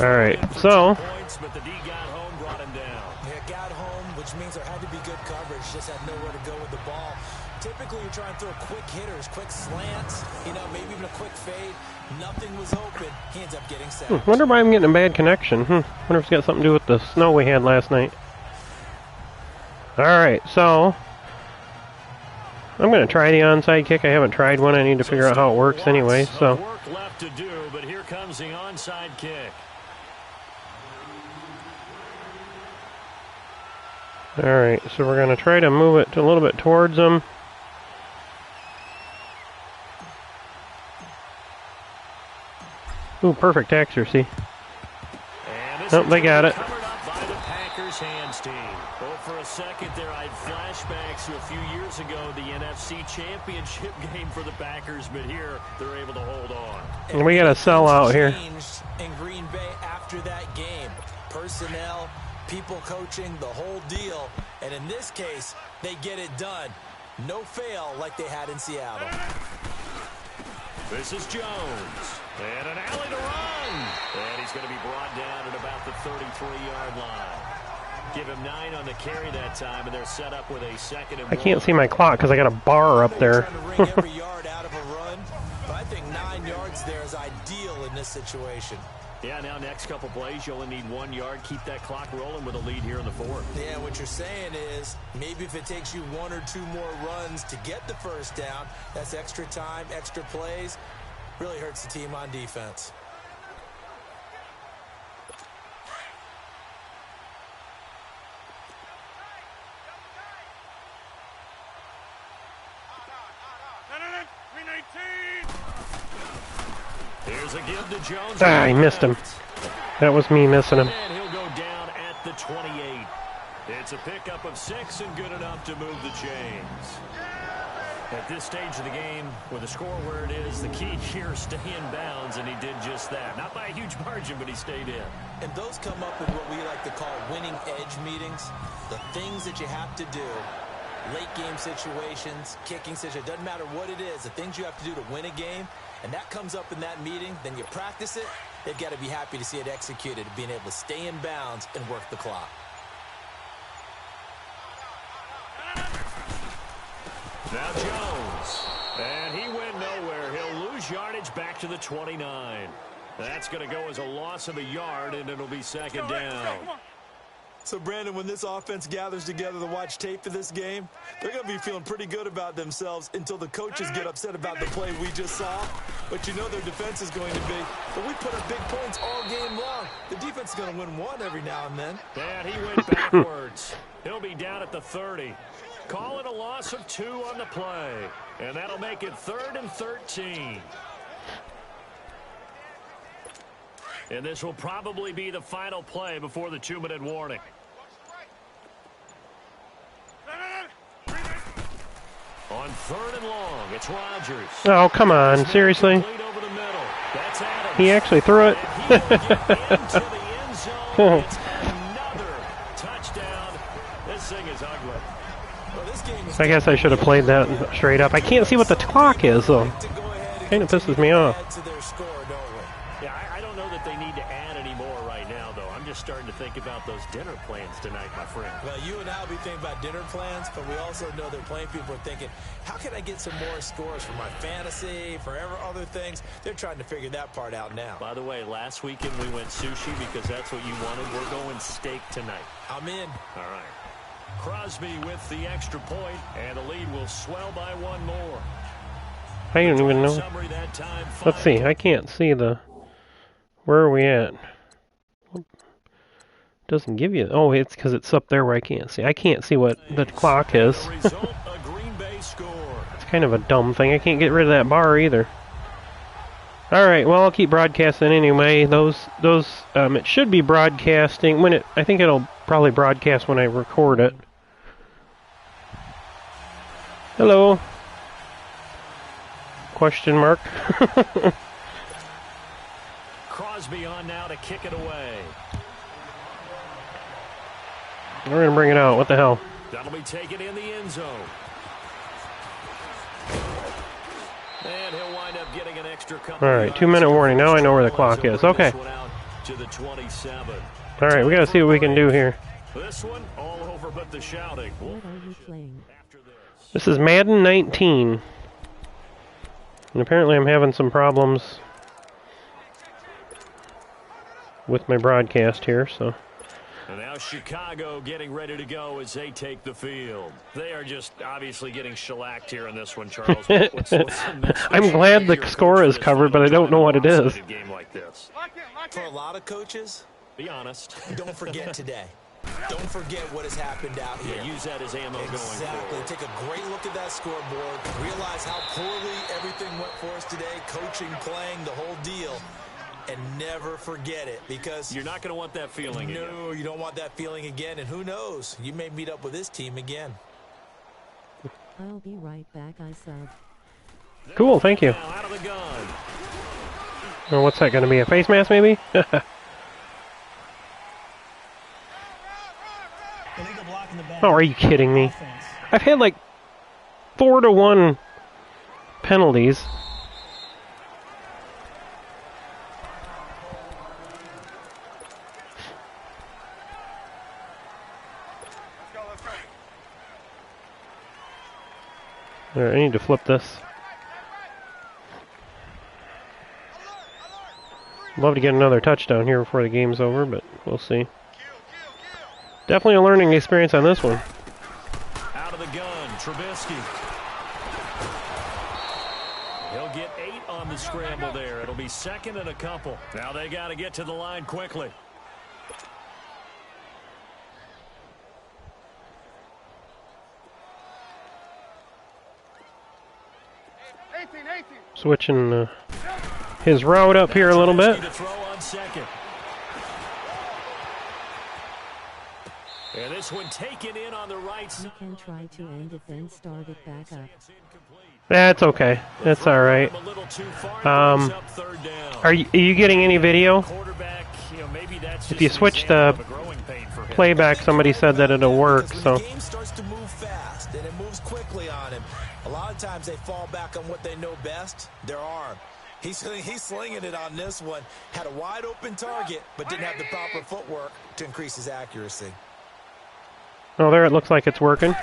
All right, so But the D got home, brought him down. Yeah, got home, which means there had to be good coverage. Just had nowhere to go with the ball. Typically, you're trying to throw quick hitters, quick slants, maybe even a quick fade. Nothing was open. He ends up getting sacked. wonder why I'm getting a bad connection. Wonder if it's got something to do with the snow we had last night. All right, so I'm going to try the onside kick. I haven't tried one. I need to figure out how it works anyway. So work left to do, but here comes the onside kick. all right, so we're going to try to move it a little bit towards them. Ooh, perfect accuracy. Oh, they got it. Covered up by the Packers, hand Jones' team. Well, for a second there, I had flashbacks to a few years ago, the NFC Championship game for the Packers, but here they're able to hold on. And we got a sellout here. In Green Bay after that game, personnel, people coaching, the whole deal, and in this case, they get it done. No fail like they had in Seattle. This is Jones, and an alley to run, and he's going to be brought down at about the 33-yard line. Give him 9 on the carry that time, and they're set up with a second and I can't see my clock because I got a bar up there. Trying to wring every yard out of a run, but I think 9 yards there is ideal in this situation. Yeah, now next couple plays, you only need 1 yard. Keep that clock rolling with a lead here in the fourth. Yeah, what you're saying is maybe if it takes you 1 or 2 more runs to get the first down, that's extra time, extra plays. Really hurts the team on defense. Here's a give to Jones. Ah, I missed him. That was me missing him. And he'll go down at the 28. It's a pickup of 6 and good enough to move the chains. At this stage of the game, with the score where it is, the key here is stay in bounds, and he did just that. Not by a huge margin, but he stayed in. And those come up in what we like to call winning edge meetings. The things that you have to do, late game situations, kicking situations, doesn't matter what it is, the things you have to do to win a game, and that comes up in that meeting, then you practice it, they've got to be happy to see it executed, being able to stay in bounds and work the clock. Now Jones, and he went nowhere. He'll lose yardage back to the 29. That's going to go as a loss of a yard, and it'll be second down. So, Brandon, when this offense gathers together to watch tape of this game, they're going to be feeling pretty good about themselves until the coaches get upset about the play we just saw. But you know their defense is going to be, but we put up big points all game long. The defense is going to win one every now and then. And he went backwards. He'll be down at the 30. Call it a loss of 2 on the play. And that'll make it 3rd and 13. And this will probably be the final play before the 2-minute warning. On 3rd and long, it's Rodgers. Oh, come on. Seriously? He actually threw it. It's another touchdown. This thing is ugly. I guess I should have played that straight up. I can't see what the clock is, though. Kind of pisses me off. Yeah, I don't know that they need to add any more right now, though. I'm just starting to think about those dinner plans tonight, my friend. Well, you and I will be thinking about dinner plans, but we also know they're playing people are thinking, how can I get some more scores for my fantasy, for other things? They're trying to figure that part out now. By the way, last weekend we went sushi because that's what you wanted. We're going steak tonight. I'm in. All right. Crosby with the extra point, and the lead will swell by 1 more. I don't even know. Let's see. I can't see the... Where are we at? Doesn't give you... Oh, it's because it's up there where I can't see. I can't see what the clock is. It's kind of a dumb thing. I can't get rid of that bar either. Alright, well, I'll keep broadcasting anyway. It should be broadcasting when it... I think it'll probably broadcast when I record it. Hello. Question mark. Crosby on now to kick it away. We're going to bring it out. What the hell? That'll be taken in the end zone. And he'll wind up getting an extra couple. All right, 2-minute warning. Now I know where the clock is. Okay. To the 27. All right, we got to see what we can do here. This one all over but the shouting. What are you playing? This is Madden 19. And apparently I'm having some problems with my broadcast here, so... And now Chicago getting ready to go as they take the field. They are just obviously getting shellacked here in this one, Charles. I'm glad the score is covered, but I don't know what it is. Game like this. For a lot of coaches, be honest. Don't forget today. Don't forget what has happened out here. Yeah, use that as ammo going forward. Exactly. Take a great look at that scoreboard. Realize how poorly everything went for us today. Coaching, playing, the whole deal. and never forget it, because you're not going to want that feeling again. No, you don't want that feeling again, and who knows, you may meet up with this team again. I'll be right back, I sub. Cool, thank you. Out of the gun. Well, what's that going to be? A face mask, maybe? Illegal block in the back. Oh, are you kidding me? Offense. I've had like 4-1 penalties. Let's go. All right, I need to flip this. Love to get another touchdown here before the game's over, but we'll see. Definitely a learning experience on this one. Out of the gun, Trubisky. He'll get 8 on the scramble there. It'll be second and a couple. Now they got to get to the line quickly. Switching his route up here a little bit. To throw on second. And this one taken in on the right You side. can try to end it, then start it back up. That's okay. That's all right. A little too far, Um, up third down. Are you getting any video? Quarterback, maybe that's If just you an switch example the of a growing pain for him. playback, somebody said that it'll work. Because So when the game starts to move fast and it moves quickly on him, a lot of times they fall back on what they know best, their arm. He's slinging it on this one. Had a wide open target, but didn't have the proper footwork to increase his accuracy. oh, there it looks like it's working.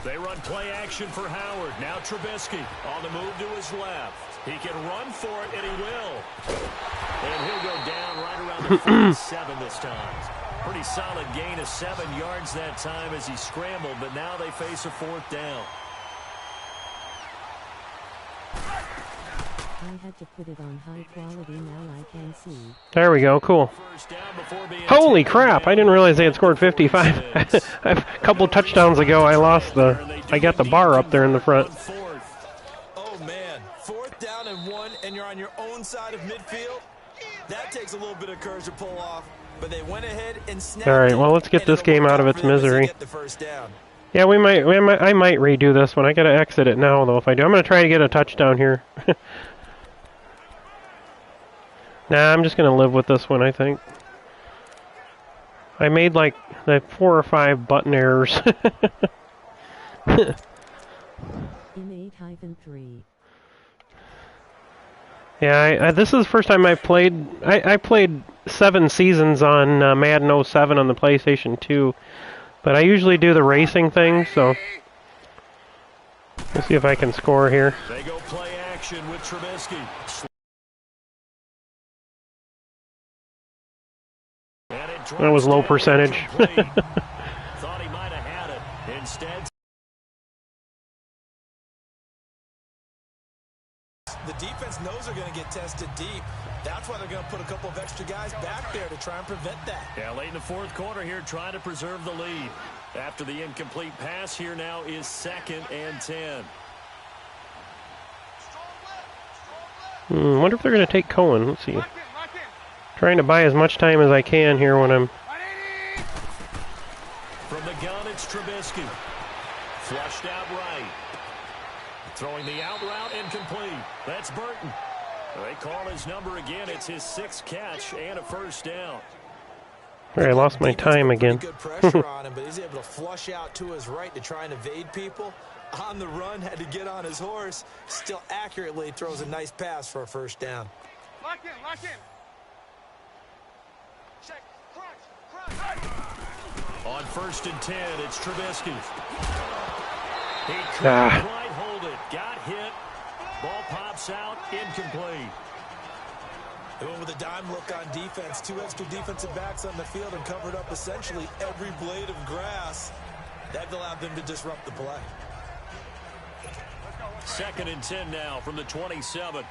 They run play action for Howard. Now Trubisky on the move to his left. He can run for it, and he will. And he'll go down right around the 47 this time. Pretty solid gain of 7 yards that time as he scrambled, but now they face a 4th down. I had to put it on high quality, now I can see. There we go. Cool. First down before being Holy taken crap! I down. didn't realize they had scored 55. A couple touchdowns ago, I got the bar up there in the front. Oh, man. 4th down and 1, and you're on your own side of midfield? That takes a little bit of courage to pull off, but they went ahead and snapped All right, it, well, let's get and this it'll game work out of out its for them as they misery. get the first down. Yeah, I might redo this one. I gotta exit it now, though. If I do, I'm gonna try to get a touchdown here. Nah, I'm just gonna live with this one, I think. I made like 4 or 5 button errors. In 8-3. Yeah, this is the first time I've played. I played 7 seasons on Madden 07 on the PlayStation 2, but I usually do the racing thing, so we'll see if I can score here. They go play action with Trubisky. That was low percentage. Thought he might have had it. Instead, The defense knows they're going to get tested deep. That's why they're going to put a couple of extra guys back there to try and prevent that. yeah, late in the 4th quarter here, trying to preserve the lead. After the incomplete pass, here now is 2nd and 10. Wonder if they're going to take Cohen. Let's see. Trying to buy as much time as I can here when I'm... From the gun, it's Trubisky. Flushed out right. Throwing the out route incomplete. That's Burton. They call his number again. It's his 6th catch and a first down. All right, I lost my time again. Good pressure on him, but he's able to flush out to his right to try and evade people. On the run, had to get on his horse. Still accurately throws a nice pass for a first down. Lock in. Check. Crunch. On 1st and 10, it's Trubisky. He couldn't quite hold it. Got hit. Ball pops out. Incomplete. They went with a dime look on defense. 2 extra defensive backs on the field and covered up essentially every blade of grass. That allowed them to disrupt the play. 2nd and 10 now from the 27.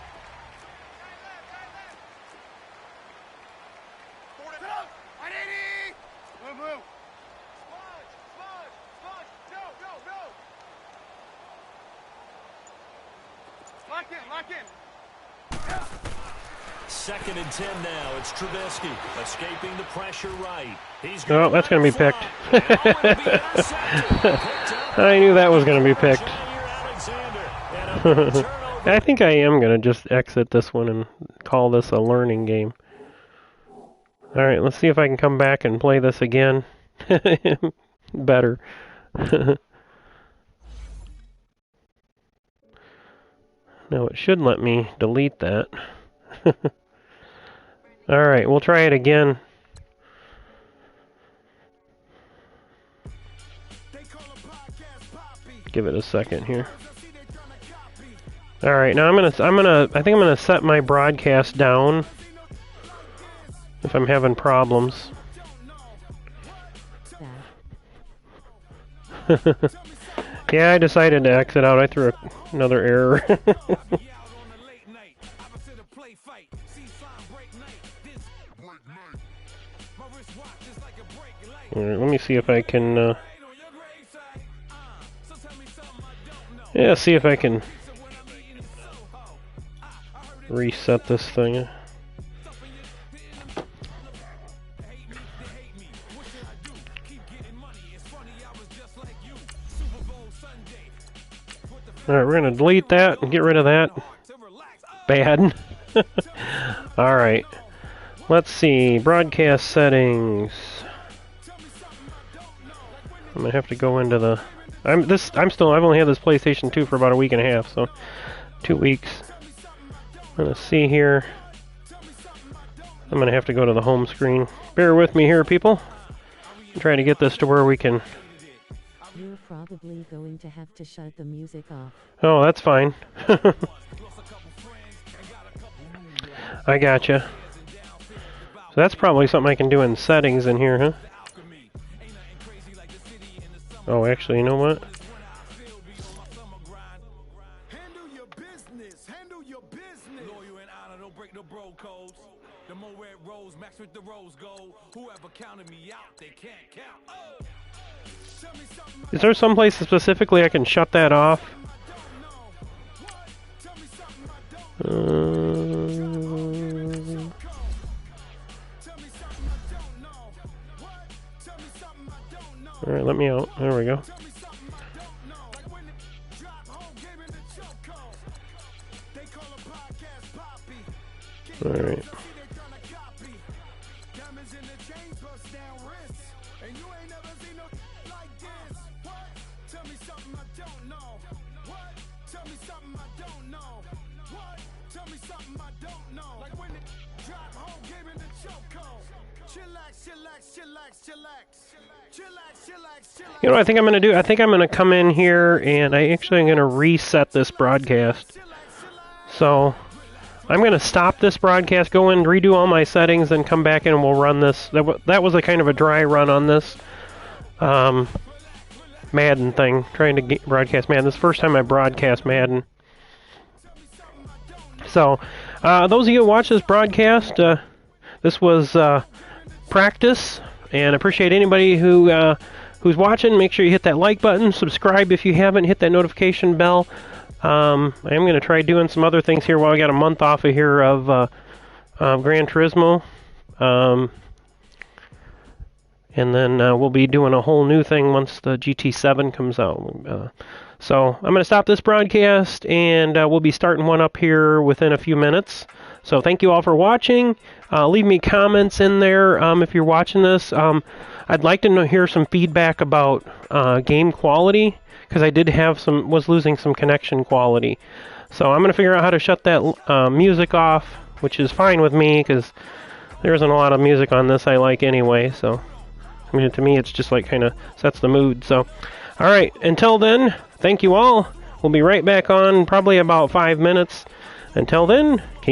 Move. Lock in. 2nd and 10 now. It's Trubisky escaping the pressure right. Oh, that's going to be picked. I knew that was going to be picked. I think I am going to just exit this one and call this a learning game. Alright, let's see if I can come back and play this again. Better. Now it should let me delete that. Alright, we'll try it again. Give it a second here. Alright, now I think I'm gonna set my broadcast down if I'm having problems. Yeah, I decided to exit out. I threw another error. Alright, let me see if I can yeah, see if I can reset this thing. Alright, we're going to delete that and get rid of that. Bad. Alright. Let's see. Broadcast settings. I'm going to have to go into the... I've only had this PlayStation 2 for about a week and a half, so 2 weeks. I'm going to see here. I'm going to have to go to the home screen. Bear with me here, people. I'm trying to get this to where we can... You're probably going to have to shut the music off. Oh, that's fine. I gotcha. So that's probably something I can do in settings in here, huh? Oh, actually, you know what? Is there some place specifically I can shut that off? Alright, let me out. There we go. Alright. You know what I think I'm going to do? I think I'm going to come in here and I'm going to reset this broadcast. So I'm going to stop this broadcast, go in, redo all my settings, then come back in and we'll run this. That was a kind of a dry run on this Madden thing, trying to broadcast Madden. This is the first time I broadcast Madden. So those of you who watch this broadcast, this was practice, and I appreciate anybody who's watching. Make sure you hit that like button, subscribe if you haven't, hit that notification bell. I am going to try doing some other things here while I got a month off of here of Gran Turismo. And then we'll be doing a whole new thing once the GT7 comes out. So I'm going to stop this broadcast, and we'll be starting one up here within a few minutes. So thank you all for watching. Leave me comments in there if you're watching this. I'd like to hear some feedback about game quality, because I was losing some connection quality. So I'm going to figure out how to shut that music off, which is fine with me, because there isn't a lot of music on this I like anyway. So I mean, to me, it's just like kind of sets the mood. So, all right, until then, thank you all. We'll be right back on probably about 5 minutes. Until then, King